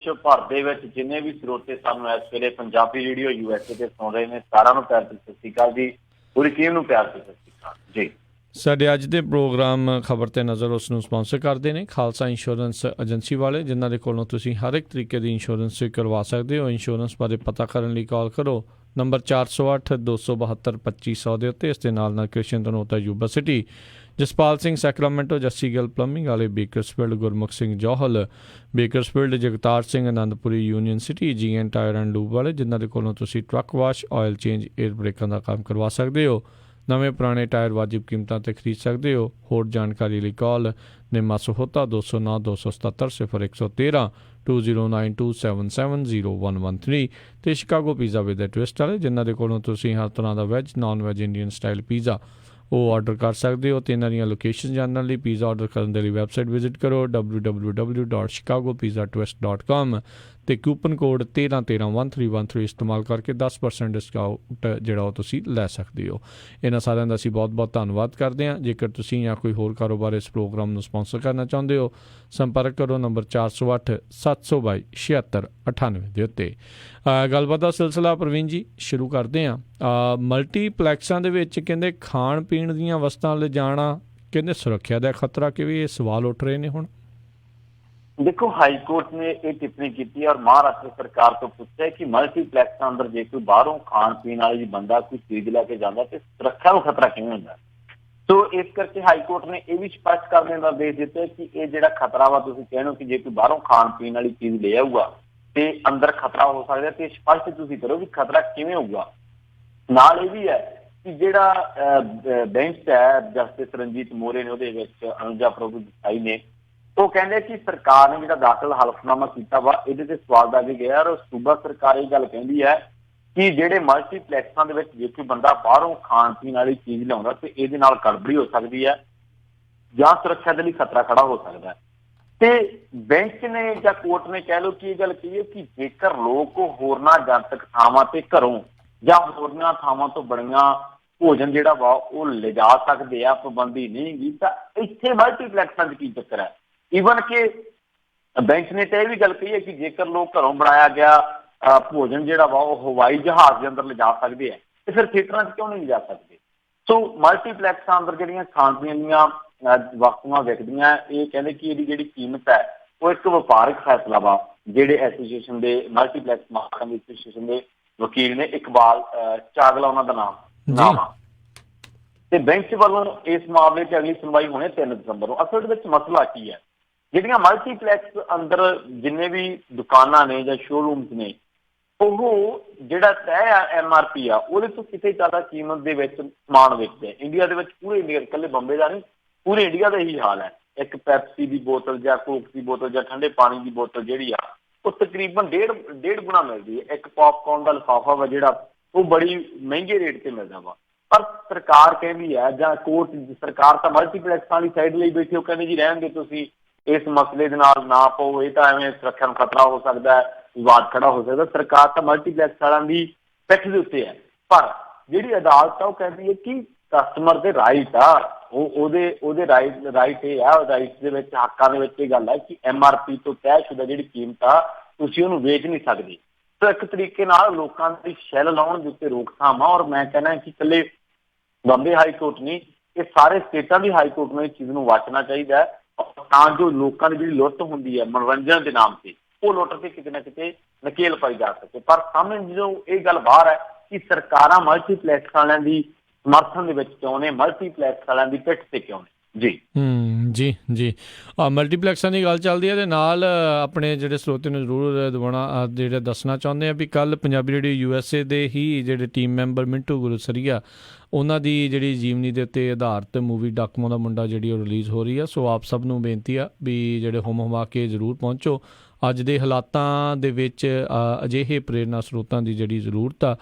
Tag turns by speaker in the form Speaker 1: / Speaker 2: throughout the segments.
Speaker 1: ਵਿਸ਼ਵ ਭਰ ਦੇ ਵਿੱਚ ਜਿੰਨੇ ਵੀ ਸਰੋਤੇ ਸਾਨੂੰ ਇਸ ਵੇਲੇ ਪੰਜਾਬੀ ਰੇਡੀਓ USA ਤੇ ਸੁਣ ਰਹੇ ਨੇ, ਸਾਰਿਆਂ ਨੂੰ ਪਿਆਰ ਤੇ ਸਤਿ ਸ਼੍ਰੀ ਅਕਾਲ ਜੀ। ਪੂਰੀ ਟੀਮ ਨੂੰ ਪਿਆਰ ਤੇ ਸਤਿ ਸ਼੍ਰੀ ਅਕਾਲ ਜੀ।
Speaker 2: ਸਾਡੇ ਅੱਜ ਦੇ ਪ੍ਰੋਗਰਾਮ ਖਬਰ ਤੇ ਨਜ਼ਰ ਉਸ ਨੂੰ ਸਪਾਂਸਰ ਕਰਦੇ ਨੇ ਖਾਲਸਾ ਇੰਸ਼ੋਰੈਂਸ ਏਜੰਸੀ ਵਾਲੇ, ਜਿਨ੍ਹਾਂ ਦੇ ਕੋਲੋਂ ਤੁਸੀਂ ਹਰ ਇੱਕ ਤਰੀਕੇ ਦੀ ਇੰਸ਼ੋਰੈਂਸ ਕਰਵਾ ਸਕਦੇ ਹੋ। ਇੰਸ਼ੋਰੈਂਸ ਬਾਰੇ ਪਤਾ ਕਰਨ ਲਈ ਕਾਲ ਕਰੋ ਨੰਬਰ 408 272 2500 ਦੇ ਉੱਤੇ। ਇਸ ਦੇ ਨਾਲ Krishan Dhanota Yuba City, Jaspal Singh Sacramento, Jassi Gill plumbing ਵਾਲੇ Bakersfield, Gurmukh Singh Johal Bakersfield, Jagtar Singh Anandpuri Union City, GN tyre and lube ਵਾਲੇ, ਜਿਨ੍ਹਾਂ ਦੇ ਕੋਲੋਂ ਤੁਸੀਂ truck wash, oil change, air ਬ੍ਰੇਕਾਂ ਦਾ ਕੰਮ ਕਰਵਾ ਸਕਦੇ ਹੋ। ਨਵੇਂ ਪੁਰਾਣੇ ਟਾਇਰ ਵਾਜਿਬ ਕੀਮਤਾਂ 'ਤੇ ਖਰੀਦ ਸਕਦੇ ਹੋ। ਹੋਰ ਜਾਣਕਾਰੀ ਲਈ ਕਾਲ ਨਿਮਾ ਸਹੋਤਾ 209 277 0113 2092777013 ਅਤੇ ਸ਼ਿਕਾਗੋ ਪੀਜ਼ਾ ਵਿਦ ਟਵਿਸਟ ਵਾਲੇ, ਜਿਨ੍ਹਾਂ ਦੇ ਕੋਲੋਂ ਤੁਸੀਂ ਹਰ ਤਰ੍ਹਾਂ ਦਾ veg, non veg, Indian style pizza ਉਹ ਆਰਡਰ ਕਰ ਸਕਦੇ ਹੋ। ਅਤੇ ਇਹਨਾਂ ਦੀਆਂ ਲੋਕੇਸ਼ਨ ਜਾਣਨ ਲਈ ਪੀਜ਼ਾ ਆਰਡਰ ਕਰਨ ਦੇ ਲਈ ਵੈਬਸਾਈਟ ਵਿਜ਼ਿਟ ਕਰੋ www.chicagopizza.com ਅਤੇ ਕੂਪਨ ਕੋਡ 13131313 ਇਸਤੇਮਾਲ ਕਰਕੇ 10% ਡਿਸਕਾਊਂਟ ਜਿਹੜਾ ਉਹ ਤੁਸੀਂ ਲੈ ਸਕਦੇ ਹੋ। ਇਹਨਾਂ ਸਾਰਿਆਂ ਦਾ ਅਸੀਂ ਬਹੁਤ ਬਹੁਤ ਧੰਨਵਾਦ ਕਰਦੇ ਹਾਂ। ਜੇਕਰ ਤੁਸੀਂ ਜਾਂ ਕੋਈ ਹੋਰ ਕਾਰੋਬਾਰ ਇਸ ਪ੍ਰੋਗਰਾਮ ਨੂੰ ਸਪਾਂਸਰ ਕਰਨਾ ਚਾਹੁੰਦੇ ਹੋ, ਸੰਪਰਕ ਕਰੋ ਨੰਬਰ 408 722 7698 ਦੇ ਉੱਤੇ। ਗੱਲਬਾਤ ਦਾ ਸਿਲਸਿਲਾ ਪ੍ਰਵੀਨ ਜੀ ਸ਼ੁਰੂ ਕਰਦੇ ਹਾਂ। ਮਲਟੀਪਲੈਕਸਾਂ ਦੇ ਵਿੱਚ ਕਹਿੰਦੇ ਖਾਣ ਪੀਣ ਦੀਆਂ ਵਸਤਾਂ ਲਿਜਾਣਾ ਕਹਿੰਦੇ ਸੁਰੱਖਿਆ ਦਾ ਖਤਰਾ, ਕਿ ਵੀ ਇਹ ਸਵਾਲ ਉੱਠ ਰਹੇ ਨੇ ਹੁਣ।
Speaker 1: ਦੇਖੋ, ਹਾਈ ਕੋਰਟ ਨੇ ਇਹ ਟਿੱਪਣੀ ਕੀਤੀ ਔਰ ਮਹਾਰਾਸ਼ਟਰ ਸਰਕਾਰ ਤੋਂ ਪੁੱਛਿਆ ਕਿ ਮਲਟੀਪਲੈਕਸਾਂ ਅੰਦਰ ਜੇ ਕੋਈ ਬਾਹਰੋਂ ਖਾਣ ਪੀਣ ਵਾਲੀ ਬੰਦਾ ਕੋਈ ਚੀਜ਼ ਲੈ ਕੇ ਜਾਂਦਾ ਤੇ ਸੁਰੱਖਿਆ ਨੂੰ ਖਤਰਾ ਕਿਵੇਂ ਹੁੰਦਾ। ਸੋ ਇਸ ਕਰਕੇ ਹਾਈ ਕੋਰਟ ਨੇ ਇਹ ਵੀ ਸਪਸ਼ਟ ਕਰਨ ਦਾ ਨਿਰਦੇਸ਼ ਦਿੱਤਾ ਕਿ ਇਹ ਜਿਹੜਾ ਖਤਰਾ ਵਾ, ਤੁਸੀਂ ਕਹਿਣੋ ਕਿ ਜੇ ਕੋਈ ਬਾਹਰੋਂ ਖਾਣ ਪੀਣ ਵਾਲੀ ਚੀਜ਼ ਲੈ ਆਊਗਾ ਤੇ ਅੰਦਰ ਖਤਰਾ ਹੋ ਸਕਦਾ, ਤੇ ਸਪਸ਼ਟ ਤੁਸੀਂ ਕਰੋ ਵੀ ਖਤਰਾ ਕਿਵੇਂ ਹੋਊਗਾ। ਨਾਲ ਇਹ ਵੀ ਹੈ ਕਿ ਜਿਹੜਾ ਬੈਂਚ ਹੈ ਜਸਟਿਸ ਰਣਜੀਤ ਮੋਰੇ ਨੇ, ਉਹਦੇ ਵਿੱਚ ਅਨੁਜਾ ਪ੍ਰਭੂ ਦੇਸਾਈ ਨੇ, ਉਹ ਕਹਿੰਦੇ ਕਿ ਸਰਕਾਰ ਨੇ ਜਿਹੜਾ ਦਾਖਲ ਹਲਫਨਾਮਾ ਕੀਤਾ ਵਾ ਇਹਦੇ ਤੇ ਸਵਾਲ ਦਾਗੇ ਗਿਆ ਔਰ ਸੂਬਾ ਸਰਕਾਰ ਇਹ ਗੱਲ ਕਹਿੰਦੀ ਹੈ ਕਿ ਜਿਹੜੇ ਮਲਟੀਪਲੈਕਸਾਂ ਦੇ ਵਿੱਚ ਜੇ ਕੋਈ ਬੰਦਾ ਬਾਹਰੋਂ ਖਾਣ ਪੀਣ ਵਾਲੀ ਚੀਜ਼ ਲਿਆਉਂਦਾ ਤੇ ਇਹਦੇ ਨਾਲ ਗੜਬੜੀ ਹੋ ਸਕਦੀ ਹੈ ਜਾਂ ਸੁਰੱਖਿਆ ਦੇ ਲਈ ਖਤਰਾ ਖੜਾ ਹੋ ਸਕਦਾ ਹੈ। ਤੇ ਬੈਂਚ ਨੇ ਜਾਂ ਕੋਰਟ ਨੇ ਕਹਿ ਲਓ ਕਿ ਇਹ ਗੱਲ ਕਹੀ ਹੈ ਕਿ ਜੇਕਰ ਲੋਕ ਹੋਰਨਾਂ ਜਨਤਕ ਥਾਵਾਂ ਤੇ ਘਰੋਂ ਜਾਂ ਹੋਰਨਾਂ ਥਾਵਾਂ ਤੋਂ ਬਣੀਆਂ ਭੋਜਨ ਜਿਹੜਾ ਵਾ ਉਹ ਲਿਜਾ ਸਕਦੇ ਆ, ਪਾਬੰਦੀ ਨਹੀਂ ਗੀ, ਤਾਂ ਇੱਥੇ ਮਲਟੀਪਲੈਕਸਾਂ 'ਚ ਕੀ ਚੱਕਰ ਹੈ। ਈਵਨ ਕਿ ਬੈਂਚ ਨੇ ਤਾਂ ਇਹ ਵੀ ਗੱਲ ਕਹੀ ਹੈ ਕਿ ਜੇਕਰ ਲੋਕ ਘਰੋਂ ਬਣਾਇਆ ਗਿਆ ਭੋਜਨ ਜਿਹੜਾ ਵਾ ਉਹ ਹਵਾਈ ਜਹਾਜ਼ ਦੇ ਅੰਦਰ ਲਿਜਾ ਸਕਦੇ ਆ ਤੇ ਫਿਰ ਥੀਏਟਰਾਂ 'ਚ ਕਿਉਂ ਨਹੀਂ ਲਿਜਾ ਸਕਦੇ। ਸੋ ਮਲਟੀਪਲੈਕਸਾਂ ਅੰਦਰ ਜਿਹੜੀਆਂ ਖਾਣ ਪੀਣ ਦੀਆਂ ਵਸਤੂਆਂ ਵਿਕਦੀਆਂ, ਇਹ ਕਹਿੰਦੇ ਕਿ ਇਹਦੀ ਜਿਹੜੀ ਕੀਮਤ ਹੈ ਉਹ ਇੱਕ ਵਪਾਰਕ ਫੈਸਲਾ ਵਾ। ਜਿਹੜੇ ਐਸੋਸੀਏਸ਼ਨ ਦੇ ਮਲਟੀਪਲੈਕਸ ਮਾਲਕਾਂ ਐਸੋਸੀਏਸ਼ਨ ਦੇ ਵਕੀਲ ਨੇ, ਇਕਬਾਲ ਚਾਗਲਾ ਉਹਨਾਂ ਦਾ ਨਾਮ ਆ, ਤੇ ਬੈਂਚ ਵੱਲੋਂ ਇਸ ਮਾਮਲੇ 'ਚ ਅਗਲੀ ਸੁਣਵਾਈ ਹੋਣੀ 3 ਦਸੰਬਰ ਨੂੰ। ਅਸਲ ਵਿੱਚ ਮਸਲਾ ਕੀ ਹੈ, ਜਿਹੜੀਆਂ ਮਲਟੀਪਲੈਕਸ ਅੰਦਰ ਜਿੰਨੇ ਵੀ ਦੁਕਾਨਾਂ ਨੇ ਜਾਂ ਸ਼ੋਰੂਮਸ ਨੇ, ਉਹ ਜਿਹੜਾ ਤੈਅ ਆ MRP ਆ ਉਹਦੇ ਤੋਂ ਕਿਤੇ ਜ਼ਿਆਦਾ ਕੀਮਤ ਦੇ ਵਿੱਚ ਸਮਾਨ ਵੇਚਦੇ। ਇੰਡੀਆ ਦੇ ਵਿੱਚ, ਪੂਰੇ ਇੰਡੀਆ, ਇਕੱਲੇ ਬੰਬੇ ਦਾ ਨਹੀਂ, ਪੂਰੇ ਇੰਡੀਆ ਦਾ ਇਹੀ ਹਾਲ ਹੈ। ਇੱਕ ਪੈਪਸੀ ਦੀ ਬੋਤਲ ਜਾਂ ਕੋਕ ਦੀ ਬੋਤਲ ਜਾਂ ਠੰਡੇ ਪਾਣੀ ਦੀ ਬੋਤਲ ਜਿਹੜੀ ਆ ਉਹ ਤਕਰੀਬਨ ਡੇਢ ਗੁਣਾ ਮਿਲਦੀ ਹੈ। ਇੱਕ ਪੌਪਕੌਰਨ ਦਾ ਲਿਫਾਫਾ ਵਾ ਜਿਹੜਾ ਉਹ ਬੜੀ ਮਹਿੰਗੇ ਰੇਟ ਤੇ ਮਿਲਦਾ ਵਾ। ਪਰ ਸਰਕਾਰ ਕਹਿੰਦੀ ਹੈ ਜਾਂ ਕੋਰਟ, ਸਰਕਾਰ ਤਾਂ ਮਲਟੀਪਲੈਕਸਾਂ ਵਾਲੀ ਸਾਈਡ ਲਈ ਬੈਠੀ, ਉਹ ਕਹਿੰਦੇ ਜੀ ਰਹਿਣ ਦੇ, ਤੁਸੀਂ ਇਸ ਮਸਲੇ ਦੇ ਨਾਲ ਨਾ ਪਾਓ, ਇਹ ਤਾਂ ਐਵੇਂ ਸੁਰੱਖਿਆ ਨੂੰ ਖਤਰਾ ਹੋ ਸਕਦਾ ਹੈ, ਵਿਵਾਦ ਖੜਾ ਹੋ ਸਕਦਾ। ਸਰਕਾਰ ਤਾਂ ਮਲਟੀਪਲੈਕਸ ਵਾਲਿਆਂ ਦੀ ਪਿੱਠ ਦੇ ਉੱਤੇ ਹੈ, ਪਰ ਜਿਹੜੀ ਅਦਾਲਤ ਆ ਉਹ ਕਹਿੰਦੀ ਹੈ ਕਿ ਕਸਟਮਰ ਦੇ ਰਾਈਟ ਆ, ਉਹਦੇ ਰਾਈਟ ਇਹ ਆ, ਰਾਈਟ ਦੇ ਵਿੱਚ, ਹੱਕਾਂ ਦੇ ਵਿੱਚ ਇਹ ਗੱਲ ਹੈ ਕਿ MRP ਤੋਂ ਤੈਅਸ਼ੁਦਾ ਜਿਹੜੀ ਕੀਮਤ ਆ ਤੁਸੀਂ ਉਹਨੂੰ ਵੇਚ ਨਹੀਂ ਸਕਦੇ। ਸੋ ਇੱਕ ਤਰੀਕੇ ਨਾਲ ਲੋਕਾਂ ਦੀ ਛਿੱਲ ਲਾਉਣ ਦੇ ਉੱਤੇ ਰੋਕਥਾਮ ਆ। ਔਰ ਮੈਂ ਕਹਿਣਾ ਕਿ ਇਕੱਲੇ ਬੰਬੇ ਹਾਈ ਕੋਰਟ ਨਹੀਂ, ਇਹ ਸਾਰੇ ਸਟੇਟਾਂ ਦੀ ਹਾਈ ਕੋਰਟ ਨੂੰ ਇਸ ਚੀਜ਼ ਨੂੰ ਵਾਚਣਾ ਚਾਹੀਦਾ ਹੈ, ਤਾਂ ਜੋ ਲੋਕਾਂ ਦੀ ਜਿਹੜੀ ਲੁੱਟ ਹੁੰਦੀ ਹੈ ਮਨੋਰੰਜਨ ਦੇ ਨਾਮ ਤੇ, ਉਹ ਲੁੱਟ ਤੇ ਕਿਤੇ ਨਾ ਕਿਤੇ ਨਕੇਲ ਪਾਈ ਜਾ ਸਕੇ। ਪਰ ਸਾਹਮਣੇ ਜਦੋਂ ਇਹ ਗੱਲ ਬਾਹਰ ਹੈ ਕਿ ਸਰਕਾਰਾਂ ਮਲਟੀਪਲੈਕਸ ਵਾਲਿਆਂ ਦੀ ਸਮਰਥਨ ਦੇ ਵਿੱਚ ਕਿਉਂ ਨੇ, ਮਲਟੀਪਲੈਕਸ ਵਾਲਿਆਂ ਦੀ ਪਿੱਠ ਤੇ ਕਿਉਂ ਨੇ। ਜੀ
Speaker 2: ਮਲਟੀਪਲੈਕਸਾਂ ਦੀ ਗੱਲ ਚੱਲਦੀ ਹੈ, ਅਤੇ ਨਾਲ ਆਪਣੇ ਜਿਹੜੇ ਸਰੋਤੇ ਨੂੰ ਜ਼ਰੂਰ ਦਿਵਾਉਣਾ, ਜਿਹੜੇ ਦੱਸਣਾ ਚਾਹੁੰਦੇ ਆ ਵੀ ਕੱਲ੍ਹ ਪੰਜਾਬੀ ਰੇਡੀਓ USA ਦੇ ਹੀ ਜਿਹੜੇ ਟੀਮ ਮੈਂਬਰ ਮਿੰਟੂ ਗੁਰਸਰੀਆ, ਉਹਨਾਂ ਦੀ ਜਿਹੜੀ ਜੀਵਨੀ ਦੇ ਉੱਤੇ ਆਧਾਰਿਤ ਮੂਵੀ ਡਾਕੂਆਂ ਦਾ ਮੁੰਡਾ ਜਿਹੜੀ ਉਹ ਰਿਲੀਜ਼ ਹੋ ਰਹੀ ਆ। ਸੋ ਆਪ ਸਭ ਨੂੰ ਬੇਨਤੀ ਆ ਵੀ ਜਿਹੜੇ ਹੁਮਾ ਕੇ ਜ਼ਰੂਰ ਪਹੁੰਚੋ। ਅੱਜ ਦੇ ਹਾਲਾਤਾਂ ਦੇ ਵਿੱਚ ਅਜਿਹੇ ਪ੍ਰੇਰਨਾ ਸਰੋਤਾਂ ਦੀ ਜਿਹੜੀ ਜ਼ਰੂਰਤ ਆ,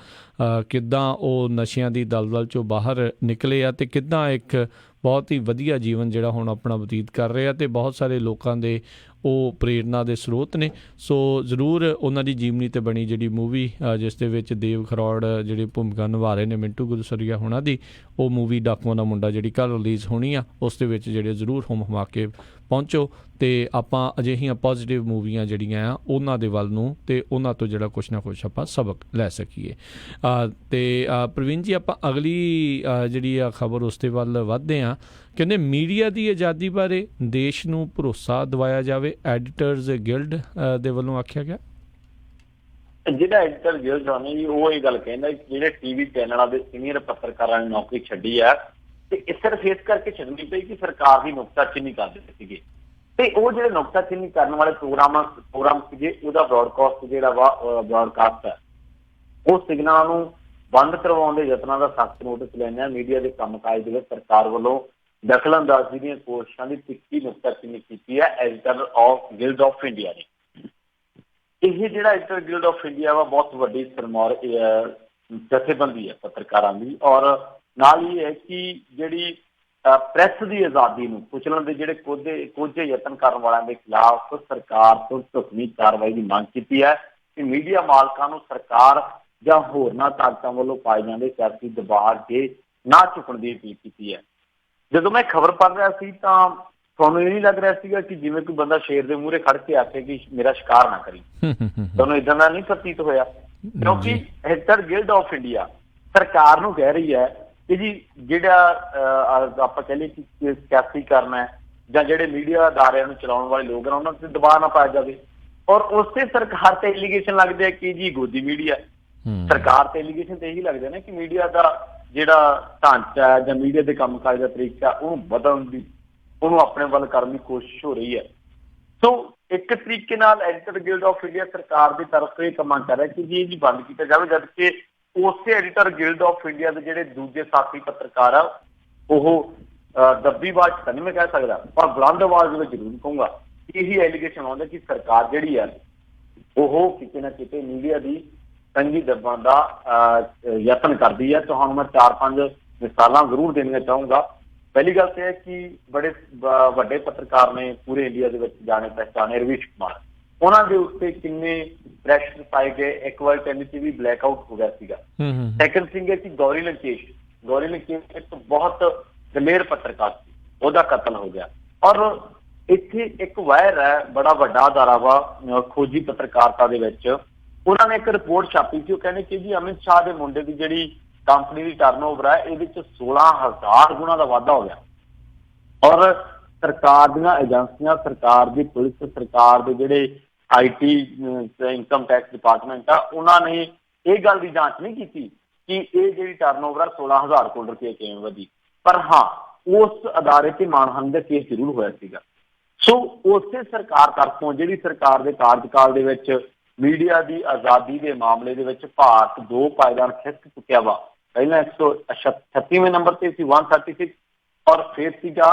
Speaker 2: ਕਿੱਦਾਂ ਉਹ ਨਸ਼ਿਆਂ ਦੀ ਦਲਦਲ 'ਚੋਂ ਬਾਹਰ ਨਿਕਲੇ ਆ ਅਤੇ ਕਿੱਦਾਂ ਇੱਕ ਬਹੁਤ ਹੀ ਵਧੀਆ ਜੀਵਨ ਜਿਹੜਾ ਹੁਣ ਆਪਣਾ ਬਤੀਤ ਕਰ ਰਹੇ ਆ, ਅਤੇ ਬਹੁਤ ਸਾਰੇ ਲੋਕਾਂ ਦੇ ਉਹ ਪ੍ਰੇਰਨਾ ਦੇ ਸਰੋਤ ਨੇ। ਸੋ ਜ਼ਰੂਰ ਉਹਨਾਂ ਦੀ ਜੀਵਨੀ 'ਤੇ ਬਣੀ ਜਿਹੜੀ ਮੂਵੀ ਜਿਸ ਦੇ ਵਿੱਚ ਦੇਵ ਖਰੋੜ ਜਿਹੜੀ ਭੂਮਿਕਾ ਨਿਭਾ ਰਹੇ ਨੇ ਮਿੰਟੂ ਗੁਲਸਰੀਆ ਹੋਣਾ ਦੀ, ਉਹ ਮੂਵੀ ਡਾਕੂਆਂ ਦਾ ਮੁੰਡਾ ਜਿਹੜੀ ਕੱਲ੍ਹ ਰਿਲੀਜ਼ ਹੋਣੀ ਆ, ਉਸ ਦੇ ਵਿੱਚ ਜਿਹੜੇ ਜ਼ਰੂਰ ਹੁਮ ਕੇ ਪਹੁੰਚੋ ਅਤੇ ਆਪਾਂ ਅਜਿਹੀਆਂ ਪੋਜ਼ੀਟਿਵ ਮੂਵੀਆਂ ਜਿਹੜੀਆਂ ਆ ਉਹਨਾਂ ਦੇ ਵੱਲ ਨੂੰ ਅਤੇ ਉਹਨਾਂ ਤੋਂ ਜਿਹੜਾ ਕੁਛ ਨਾ ਕੁਛ ਆਪਾਂ ਸਬਕ ਲੈ ਸਕੀਏ। ਅਤੇ ਪ੍ਰਵੀਨ ਜੀ, ਆਪਾਂ ਅਗਲੀ ਜਿਹੜੀ ਆ ਖਬਰ ਉਸ ਦੇ ਵੱਲ ਵੱਧਦੇ ਹਾਂ। ਕਹਿੰਦੇ ਮੀਡੀਆ ਦੀ ਆਜ਼ਾਦੀ ਬਾਰੇ ਦੇਸ਼ ਨੂੰ ਭਰੋਸਾ ਦਿਵਾਇਆ ਜਾਵੇ, ਐਡੀਟਰਜ਼ ਗਿਲਡ ਦੇ ਵੱਲੋਂ ਆਖਿਆ ਗਿਆ।
Speaker 1: ਜਿਹੜਾ ਐਡੀਟਰ ਗਿਲਡ ਨੇ ਜੀ, ਉਹ ਇਹ ਗੱਲ ਕਹਿੰਦਾ ਜਿਹੜੇ ਟੀਵੀ ਚੈਨਲਾਂ ਦੇ ਸੀਨੀਅਰ ਪੱਤਰਕਾਰਾਂ ਨੇ ਨੌਕਰੀ ਛੱਡੀ ਹੈ ਤੇ ਸਿਰਫ ਇਸ ਕਰਕੇ ਛੱਡਣੀ ਪਈ ਕਿ ਸਰਕਾਰ ਦੀ ਨੁਕਤਾਚੀਨੀ ਕਰਦੇ ਸੀਗੇ, ਤੇ ਉਹ ਜਿਹੜੇ ਨੁਕਤਾਚੀਨੀ ਕਰਨ ਵਾਲੇ ਪ੍ਰੋਗਰਾਮ ਸੀਗੇ ਉਹਦਾ ਬ੍ਰੌਡਕਾਸਟ ਜਿਹੜਾ ਵਾ ਬ੍ਰੌਡਕਾਸਟ ਹੈ, ਉਹ ਸਿਗਨਲਾਂ ਨੂੰ ਬੰਦ ਕਰਵਾਉਣ ਦੇ ਯਤਨਾਂ ਦਾ ਸਖਤ ਨੋਟਿਸ ਲੈਂਦੇ ਆ। ਮੀਡੀਆ ਦੇ ਕੰਮਕਾਜ ਦੇ ਵਿੱਚ ਸਰਕਾਰ ਵੱਲੋਂ ਦਖਲਅੰਦਾਜ਼ੀ ਦੀਆਂ ਕੋਸ਼ਿਸ਼ਾਂ ਦੀ ਤਿੱਖੀ ਨੁਕਤਾਚੀਨੀ ਕੀਤੀ ਹੈ ਐਡੀਟਰ ਗਿਲਡ ਆਫ ਇੰਡੀਆ ਨੇ। ਇਹ ਜਿਹੜਾ ਐਡੀਟਰ ਗਿਲਡ ਆਫ ਇੰਡੀਆ ਵਾ ਬਹੁਤ ਵੱਡੀ ਸਰਮੌਰ ਜਥੇਬੰਦੀ ਹੈ ਪੱਤਰਕਾਰਾਂ ਦੀ, ਔਰ ਨਾਲ ਹੀ ਹੈ ਕਿ ਜਿਹੜੀ ਪ੍ਰੈਸ ਦੀ ਆਜ਼ਾਦੀ ਨੂੰ ਕੁਚਲਣ ਦੇ ਜਿਹੜੇ ਕੋਝੇ ਯਤਨ ਕਰਨ ਵਾਲਿਆਂ ਦੇ ਖਿਲਾਫ ਸਰਕਾਰ ਤੋਂ ਢੁਕਵੀਂ ਕਾਰਵਾਈ ਦੀ ਮੰਗ ਕੀਤੀ ਹੈ ਕਿ ਮੀਡੀਆ ਮਾਲਕਾਂ ਨੂੰ ਸਰਕਾਰ ਜਾਂ ਹੋਰਨਾਂ ਤਾਕਤਾਂ ਵੱਲੋਂ ਪਾਏ ਜਾਂਦੇ ਸਿਆਸੀ ਦਬਾਅ ਅੱਗੇ ਨਾ ਝੁਕਣ ਦੀ ਅਪੀਲ ਕੀਤੀ ਹੈ। ਜਦੋਂ ਮੈਂ ਖਬਰ ਪੜ੍ਹ ਰਿਹਾ ਸੀ ਤਾਂ ਤੁਹਾਨੂੰ ਇਹ ਨਹੀਂ ਲੱਗ ਰਿਹਾ ਸੀਗਾ ਕਿ ਜਿਵੇਂ ਕੋਈ ਬੰਦਾ ਸ਼ੇਰ ਦੇ ਮੂਹਰੇ ਖੜ ਕੇ ਆਖੇ ਕਿ ਮੇਰਾ ਸ਼ਿਕਾਰ ਨਾ ਕਰੀ, ਤੁਹਾਨੂੰ ਏਦਾਂ ਦਾ ਨਹੀਂ ਪ੍ਰਤੀਤ ਹੋਇਆ? ਕਿਉਂਕਿ ਐਡੀਟਰ ਗਿਲਡ ਆਫ ਇੰਡੀਆ ਸਰਕਾਰ ਨੂੰ ਕਹਿ ਰਹੀ ਹੈ ਕਿ ਜੀ ਜਿਹੜਾ ਆਪਾਂ ਕਹਿ ਲਈਏ ਕਿ ਸਿਆਸੀ ਕਰਨਾ ਹੈ ਜਾਂ ਜਿਹੜੇ ਮੀਡੀਆ ਅਦਾਰਿਆਂ ਨੂੰ ਚਲਾਉਣ ਵਾਲੇ ਲੋਕ ਨੇ ਉਹਨਾਂ ਤੇ ਦਬਾਅ ਨਾ ਪਾਇਆ ਜਾਵੇ, ਔਰ ਉਸੇ ਸਰਕਾਰ ਤੇ ਐਲੀਗੇਸ਼ਨ ਲੱਗਦੇ ਆ ਕਿ ਜੀ ਗੋਦੀ ਮੀਡੀਆ। ਸਰਕਾਰ ਤੇ ਐਲੀਗੇਸ਼ਨ ਤੇ ਇਹੀ ਲੱਗਦੇ ਨੇ ਕਿ ਮੀਡੀਆ ਦਾ ਜਿਹੜਾ ਢਾਂਚਾ ਹੈ ਜਾਂ ਮੀਡੀਆ ਦੇ ਕੰਮਕਾਜ ਦਾ ਤਰੀਕਾ ਉਹਨੂੰ ਬਦਲਣ ਦੀ, ਉਹਨੂੰ ਆਪਣੇ ਵੱਲ ਕਰਨ ਦੀ ਕੋਸ਼ਿਸ਼ ਹੋ ਰਹੀ ਹੈ। ਸੋ ਇੱਕ ਤਰੀਕੇ ਨਾਲ ਐਡੀਟਰ ਗਿਲਡ ਆਫ ਇੰਡੀਆ ਸਰਕਾਰ ਦੀ ਤਰਫ ਤੋਂ ਇਹ ਮੰਗ ਕਰ ਰਿਹਾ ਕਿ ਜੀ ਬੰਦ ਕੀਤਾ ਜਾਵੇ, ਜਦਕਿ ਉਸੇ ਐਡੀਟਰ ਗਿਲਡ ਆਫ ਇੰਡੀਆ ਦੇ ਜਿਹੜੇ ਦੂਜੇ ਸਾਥੀ ਪੱਤਰਕਾਰ ਆ ਉਹ ਦੱਬੀ ਆਵਾਜ਼ ਤਾਂ ਨਹੀਂ ਮੈਂ ਕਹਿ ਸਕਦਾ, ਪਰ ਬੁਲੰਦ ਆਵਾਜ਼ ਦੇ ਵਿੱਚ ਜ਼ਰੂਰ ਕਹੂੰਗਾ ਇਹੀ ਐਲੀਗੇਸ਼ਨ ਆਉਂਦਾ ਕਿ ਸਰਕਾਰ ਜਿਹੜੀ ਹੈ ਉਹ ਕਿਤੇ ਨਾ ਕਿਤੇ ਮੀਡੀਆ ਦੀ ਸੰਗੀ ਦੱਬਣ ਦਾ ਯਤਨ ਕਰਦੀ ਹੈ। ਤੁਹਾਨੂੰ ਮੈਂ 4-5 ਮਿਸਾਲਾਂ ਜ਼ਰੂਰ ਦੇਣੀਆਂ ਚਾਹੂੰਗਾ। ਪਹਿਲੀ ਗੱਲ ਤਾਂ ਹੈ ਕਿ ਬੜੇ ਵੱਡੇ ਪੱਤਰਕਾਰ ਨੇ ਪੂਰੇ ਇੰਡੀਆ ਦੇ ਵਿੱਚ ਜਾਣੇ ਪਹਿਚਾਣੇ, ਰਵੀਸ਼ ਕੁਮਾਰ, ਉਹਨਾਂ ਦੇ ਉੱਤੇ ਕਿੰਨੇ ਪ੍ਰੈਸ਼ਰ ਪਾਏ ਗਏ। ਇੱਕ ਵਾਰ ਟੈਲੀਵਿਜ਼ਨ ਵੀ ਬਲੈਕ ਆਊਟ ਹੋ ਗਿਆ ਸੀਗਾ। ਸੈਕੰਡ ਥਿੰਗ ਹੈ ਕਿ ਗੌਰੀ ਲੰਕੇਸ਼ ਇੱਕ ਬਹੁਤ ਦਲੇਰ ਪੱਤਰਕਾਰ ਸੀ, ਉਹਦਾ ਕਤਲ ਹੋ ਗਿਆ। ਔਰ ਇੱਥੇ ਇੱਕ ਵਾਇਰ ਹੈ ਬੜਾ ਵੱਡਾ ਅਦਾਰਾ ਵਾ ਖੋਜੀ ਪੱਤਰਕਾਰਤਾ ਦੇ ਵਿੱਚ, ਉਹਨਾਂ ਨੇ ਇੱਕ ਰਿਪੋਰਟ ਛਾਪੀ ਸੀ। ਉਹ ਕਹਿੰਦੇ ਕਿ ਜੀ ਅਮਿਤ ਸ਼ਾਹ ਦੇ ਮੁੰਡੇ ਦੀ ਜਿਹੜੀ ਕੰਪਨੀ ਦੀ ਟਰਨਓਵਰ ਹੈ ਇਹਦੇ ਵਿੱਚ 16,000 ਗੁਣਾ ਦਾ ਵਾਧਾ ਹੋ ਗਿਆ। ਔਰ ਸਰਕਾਰ ਦੀਆਂ ਏਜੰਸੀਆਂ, ਸਰਕਾਰ ਦੀ ਪੁਲਿਸ, ਸਰਕਾਰ ਦੇ ਜਿਹੜੇ IT ਇਨਕਮ ਟੈਕਸ ਡਿਪਾਰਟਮੈਂਟ ਆ, ਉਹਨਾਂ ਨੇ ਇਹ ਗੱਲ ਦੀ ਜਾਂਚ ਨਹੀਂ ਕੀਤੀ ਕਿ ਇਹ ਜਿਹੜੀ ਟਰਨਓਵਰ ਆ 16,000 ਕਰੋੜ ਰੁਪਏ ਕਿਵੇਂ ਵਧੀ। ਪਰ ਹਾਂ, ਉਸ ਅਦਾਰੇ ਤੇ ਮਾਣਹਾਨੀ ਦਾ ਕੇਸ ਜ਼ਰੂਰ ਹੋਇਆ ਸੀਗਾ। ਸੋ ਉਸੇ ਸਰਕਾਰ ਤਰਫੋਂ ਜਿਹੜੀ ਸਰਕਾਰ ਦੇ ਕਾਰਜਕਾਲ ਦੇ ਵਿੱਚ ਮੀਡੀਆ ਦੀ ਆਜ਼ਾਦੀ ਦੇ ਮਾਮਲੇ ਦੇ ਵਿੱਚ ਭਾਰਤ 2 ਪਾਏਦਾਨ ਖਿਸਕ ਚੁੱਕਿਆ ਵਾ। ਪਹਿਲਾਂ 136ਵੇਂ ਨੰਬਰ ਤੇ ਸੀ 136, ਔਰ ਫਿਰ ਸੀਗਾ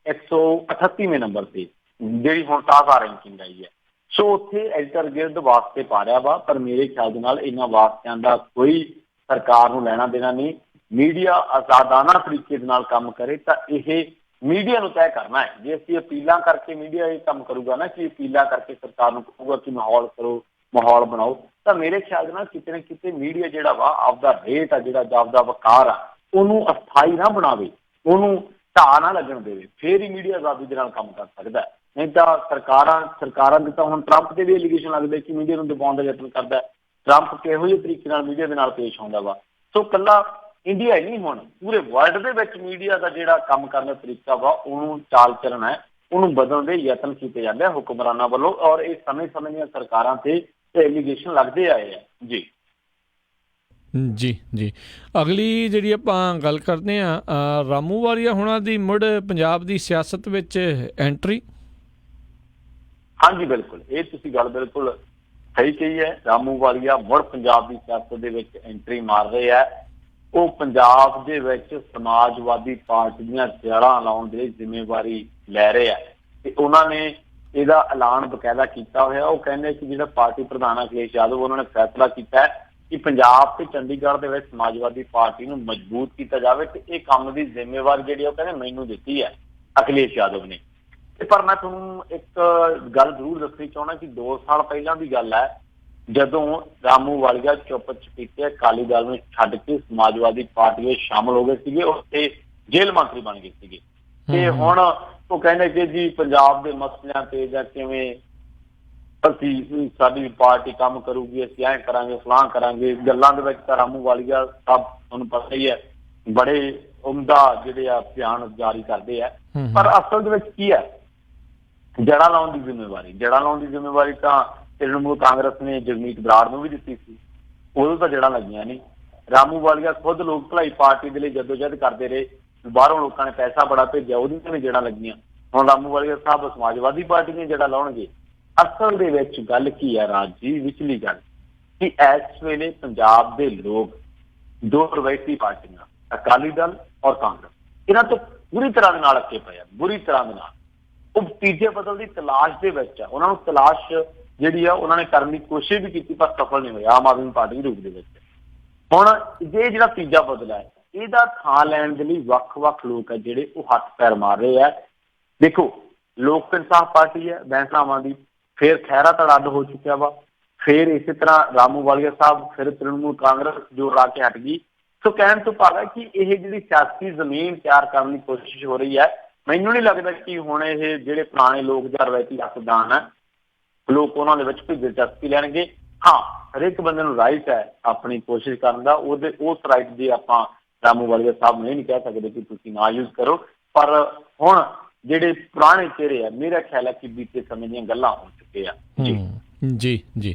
Speaker 1: 138ਵੇਂ ਨੰਬਰ ਤੇ ਜਿਹੜੀ ਹੁਣ ਤਾਜ਼ਾ ਰੈਂਕਿੰਗ ਆਈ ਹੈ। ਸੋ ਉੱਥੇ ਐਡੀਟਰ ਗਿਲਡ ਵਾਸਤੇ ਪਾ ਰਿਹਾ ਵਾ, ਪਰ ਮੇਰੇ ਖਿਆਲ ਦੇ ਨਾਲ ਇਹਨਾਂ ਵਾਸਤਿਆਂ ਦਾ ਕੋਈ ਸਰਕਾਰ ਨੂੰ ਲੈਣਾ ਦੇਣਾ ਨਹੀਂ। ਮੀਡੀਆ ਆਜ਼ਾਦਾਨਾ ਤਰੀਕੇ ਦੇ ਨਾਲ ਕੰਮ ਕਰੇ ਤਾਂ ਇਹ ਮੀਡੀਆ ਨੂੰ ਤੈਅ ਕਰਨਾ ਹੈ। ਜੇ ਅਸੀਂ ਅਪੀਲਾਂ ਕਰਕੇ ਮੀਡੀਆ ਇਹ ਕੰਮ ਕਰੂਗਾ ਨਾ ਕਿ ਅਪੀਲਾਂ ਕਰਕੇ ਸਰਕਾਰ ਨੂੰ ਕਹੂਗਾ ਕਿ ਮਾਹੌਲ ਕਰੋ, ਮਾਹੌਲ ਬਣਾਓ, ਤਾਂ ਮੇਰੇ ਖਿਆਲ ਦੇ ਨਾਲ ਕਿਤੇ ਨਾ ਕਿਤੇ ਮੀਡੀਆ ਜਿਹੜਾ ਵਾ ਆਪਦਾ ਰੇਟ ਆ, ਜਿਹੜਾ ਆਪਦਾ ਵਕਾਰ ਆ, ਉਹਨੂੰ ਅਸਥਾਈ ਨਾ ਬਣਾਵੇ, ਉਹਨੂੰ ਢਾਹ ਨਾ ਲੱਗਣ ਦੇਵੇ, ਫੇਰ ਹੀ ਮੀਡੀਆ ਆਜ਼ਾਦੀ ਦੇ ਨਾਲ ਕੰਮ ਕਰ ਸਕਦਾ। ਨਹੀਂ ਤਾਂ ਸਰਕਾਰਾਂ ਦੇ ਤਾਂ ਹੁਣ ਟਰੰਪ ਦੇ ਵੀ ਐਲੀਗੇਸ਼ਨ ਲੱਗਦੇ ਕਿ ਮੀਡੀਆ ਨੂੰ ਦਬਾਉਣ ਦਾ ਯਤਨ ਕਰਦਾ। ਟਰੰਪ ਕਿਹੋ ਜਿਹੇ ਤਰੀਕੇ ਨਾਲ ਮੀਡੀਆ ਦੇ ਨਾਲ ਪੇਸ਼ ਆਉਂਦਾ ਵਾ। ਸੋ ਇਕੱਲਾ ਇੰਡੀਆ ਹੀ ਨਹੀਂ, ਹੁਣ ਪੂਰੇ ਵਰਲਡ ਦੇ ਵਿੱਚ ਮੀਡੀਆ ਦਾ ਜਿਹੜਾ ਕੰਮ ਕਰਨ ਦਾ ਤਰੀਕਾ ਵਾ, ਉਹਨੂੰ ਚਾਲ ਚੱਲਣ ਹੈ, ਉਹਨੂੰ ਬਦਲਣ ਦੇ ਯਤਨ ਕੀਤੇ ਜਾਂਦੇ ਆ ਹੁਕਮਰਾਨਾਂ ਵੱਲੋਂ, ਔਰ ਇਹ ਸਮੇਂ-ਸਮੇਂ ਦੀਆਂ ਸਰਕਾਰਾਂ ਤੇ ਐਲੀਗੇਸ਼ਨ ਲੱਗਦੇ ਆਏ ਆ। ਜੀ
Speaker 2: ਜੀ ਜੀ ਅਗਲੀ ਜਿਹੜੀ ਆਪਾਂ ਗੱਲ ਕਰਦੇ ਹਾਂ, ਰਾਮੂ ਵਾਲੀਆ ਹੁਣਾਂ ਦੀ ਮੁੜ ਪੰਜਾਬ ਦੀ ਸਿਆਸਤ ਵਿੱਚ ਐਂਟਰੀ।
Speaker 1: ਹਾਂਜੀ ਬਿਲਕੁਲ, ਇਹ ਤੁਸੀਂ ਗੱਲ ਬਿਲਕੁਲ ਸਹੀ ਕਹੀ ਹੈ। ਰਾਮੂ ਵਾਲੀਆ ਮੁੜ ਪੰਜਾਬ ਦੀ ਸਿਆਸਤ ਦੇ ਵਿੱਚ ਐਂਟਰੀ ਮਾਰ ਰਹੇ ਹੈ। ਉਹ ਪੰਜਾਬ ਦੇ ਵਿੱਚ ਸਮਾਜਵਾਦੀ ਪਾਰਟੀ ਦੀਆਂ ਜੜ੍ਹਾਂ ਲਾਉਣ ਦੀ ਜ਼ਿੰਮੇਵਾਰੀ ਲੈ ਰਹੇ ਆ ਤੇ ਉਹਨਾਂ ਨੇ ਇਹਦਾ ਐਲਾਨ ਬਕਾਇਦਾ ਕੀਤਾ ਹੋਇਆ। ਉਹ ਕਹਿੰਦੇ ਕਿ ਜਿਹੜਾ ਪਾਰਟੀ ਪ੍ਰਧਾਨ ਅਖਿਲੇਸ਼ ਯਾਦਵ, ਉਹਨਾਂ ਨੇ ਫੈਸਲਾ ਕੀਤਾ ਹੈ ਕਿ ਪੰਜਾਬ ਤੇ ਚੰਡੀਗੜ੍ਹ ਦੇ ਵਿੱਚ ਸਮਾਜਵਾਦੀ ਪਾਰਟੀ ਨੂੰ ਮਜ਼ਬੂਤ ਕੀਤਾ ਜਾਵੇ ਤੇ ਇਹ ਕੰਮ ਦੀ ਜ਼ਿੰਮੇਵਾਰੀ ਜਿਹੜੀ ਉਹ ਕਹਿੰਦੇ ਮੈਨੂੰ ਦਿੱਤੀ ਹੈ ਅਖਿਲੇਸ਼ ਯਾਦਵ ਨੇ। पर मैं तुहानूं एक गल जरूर दसनी चाहुंदा कि 2 साल पहलां दी गल है जदों रामू वालिया चुप चपीते अकाली दल नूं छड्ड के समाजवादी पार्टी में शामिल हो गए सीगे और जेल मंत्री बन गए सीगे ते हुण ਉਹ ਕਹਿੰਦੇ कि जी पंजाब के मसलियां ते जां किवें ਅਸੀਂ ਸਾਡੀ ਪਾਰਟੀ ਕੰਮ ਕਰੂਗੀ, ਅਸੀਂ ਐਂ ਕਰਾਂਗੇ, ਫਲਾਂ ਕਰਾਂਗੇ। ਗੱਲਾਂ ਦੇ ਵਿੱਚ ਤਾਂ ਰਾਮੂ ਵਾਲੀਆ ਸਾਹਿਬ ਤੁਹਾਨੂੰ ਪਤਾ ਹੀ ਹੈ ਬੜੇ ਉਮਦਾ ਜਿਹੜੇ ਆ ਬਿਆਨ ਜਾਰੀ ਕਰਦੇ ਆ, ਪਰ ਅਸਲ ਦੇ ਵਿੱਚ ਕੀ ਹੈ, ਜੜ੍ਹਾਂ ਲਾਉਣ ਦੀ ਜ਼ਿੰਮੇਵਾਰੀ ਤਾਂ ਤ੍ਰਿਣਮੂਲ ਕਾਂਗਰਸ ਨੇ ਜਗਮੀਤ ਬਰਾੜ ਨੂੰ ਵੀ ਦਿੱਤੀ ਸੀ, ਉਦੋਂ ਤਾਂ ਜੜ੍ਹਾਂ ਲੱਗੀਆਂ ਨਹੀਂ। ਰਾਮੂ ਵਾਲੀਆ ਖੁਦ ਲੋਕ ਭਲਾਈ ਪਾਰਟੀ ਦੇ ਲਈ ਜਦੋਜਹਿਦ ਕਰਦੇ ਰਹੇ, ਬਾਹਰੋਂ ਲੋਕਾਂ ਨੇ ਪੈਸਾ ਬੜਾ ਭੇਜਿਆ, ਉਹਦੀਆਂ ਵੀ ਜੜ੍ਹਾਂ ਲੱਗੀਆਂ। ਹੁਣ ਰਾਮੂ ਵਾਲੀਆ ਸਾਹਿਬ ਸਮਾਜਵਾਦੀ ਪਾਰਟੀ ਦੀਆਂ ਜੜ੍ਹਾਂ ਲਾਉਣਗੇ। ਅਸਲ ਦੇ ਵਿੱਚ ਗੱਲ ਕੀ ਹੈ ਰਾਜ ਜੀ, ਵਿਚਲੀ ਗੱਲ ਕਿ ਇਸ ਵੇਲੇ ਪੰਜਾਬ ਦੇ ਲੋਕ ਦੋ ਰਵਾਇਤੀ ਪਾਰਟੀਆਂ ਅਕਾਲੀ ਦਲ ਔਰ ਕਾਂਗਰਸ, ਇਹਨਾਂ ਤੋਂ ਬੁਰੀ ਤਰ੍ਹਾਂ ਦੇ ਨਾਲ ਅੱਕੇ ਪਏ ਆ, ਬੁਰੀ ਤਰ੍ਹਾਂ ਦੇ ਨਾਲ। ਉਹ ਤੀਜੇ ਬਦਲ ਦੀ ਤਲਾਸ਼ ਦੇ ਵਿੱਚ ਆ, ਉਹਨਾਂ ਨੂੰ ਤਲਾਸ਼ ਜਿਹੜੀ ਆ ਉਹਨਾਂ ਨੇ ਕਰਨ ਦੀ ਕੋਸ਼ਿਸ਼ ਵੀ ਕੀਤੀ ਪਰ ਸਫਲ ਨਹੀਂ ਹੋਇਆ ਆਮ ਆਦਮੀ ਪਾਰਟੀ ਦੇ ਰੂਪ ਦੇ ਵਿੱਚ। ਹੁਣ ਇਹ ਜਿਹੜਾ ਤੀਜਾ ਬਦਲ ਹੈ, ਇਹਦਾ ਥਾਂ ਲੈਣ ਦੇ ਲਈ ਵੱਖ-ਵੱਖ ਲੋਕ ਆ ਜਿਹੜੇ ਉਹ ਹੱਥ ਪੈਰ ਮਾਰ ਰਹੇ ਆ। ਦੇਖੋ, ਲੋਕ ਇਨਸਾਫ ਪਾਰਟੀ ਹੈ ਬੈਂਸਲਾਵਾਂ ਦੀ, ਫਿਰ ਖਹਿਰਾ ਧੜਾ ਅੱਡ ਹੋ ਚੁੱਕਿਆ ਵਾ, ਫਿਰ ਇਸੇ ਤਰ੍ਹਾਂ ਰਾਮੂ ਵਾਲੀਆ ਸਾਹਿਬ, ਫਿਰ ਤ੍ਰਿਣਮੂਲ ਕਾਂਗਰਸ ਜੋ ਲਾ ਕੇ ਹਟ ਗਈ। ਸੋ ਕਹਿਣ ਤੋਂ ਭਾਵ ਹੈ ਕਿ ਇਹ ਜਿਹੜੀ ਸਿਆਸੀ ਜ਼ਮੀਨ ਤਿਆਰ ਕਰਨ ਦੀ ਕੋਸ਼ਿਸ਼ ਹੋ ਰਹੀ ਹੈ। ਮੈਨੂੰ ਨਹੀਂ ਲੱਗਦਾ ਕਿ ਹੁਣ ਇਹ ਜਿਹੜੇ ਪੁਰਾਣੇ ਲੋਕ ਜਾਂ ਰਵਾਇਤੀ ਹੱਕਦਾਨ ਹੈ ਲੋਕ ਉਹਨਾਂ ਦੇ ਵਿੱਚ ਕੋਈ ਦਿਲਚਸਪੀ ਲੈਣਗੇ। ਹਾਂ, ਹਰੇਕ ਬੰਦੇ ਨੂੰ ਰਾਈਟ ਹੈ ਆਪਣੀ ਕੋਸ਼ਿਸ਼ ਕਰਨ ਦਾ, ਉਸ ਰਾਈਟ ਦੀ ਆਪਾਂ ਰਾਮੂ ਵਾਲੀਆ ਸਾਹਿਬ ਨੂੰ ਇਹ ਨਹੀਂ ਕਹਿ ਸਕਦੇ ਕਿ ਤੁਸੀਂ ਨਾ ਯੂਜ਼ ਕਰੋ, ਪਰ ਹੁਣ ਜਿਹੜੇ ਪੁਰਾਣੇ ਚਿਹਰੇ ਆ ਮੇਰਾ ਖਿਆਲ ਹੈ ਕਿ ਬੀਤੇ ਸਮੇਂ ਦੀਆਂ ਗੱਲਾਂ ਹੋ ਚੁੱਕੇ ਆ।
Speaker 2: ਜੀ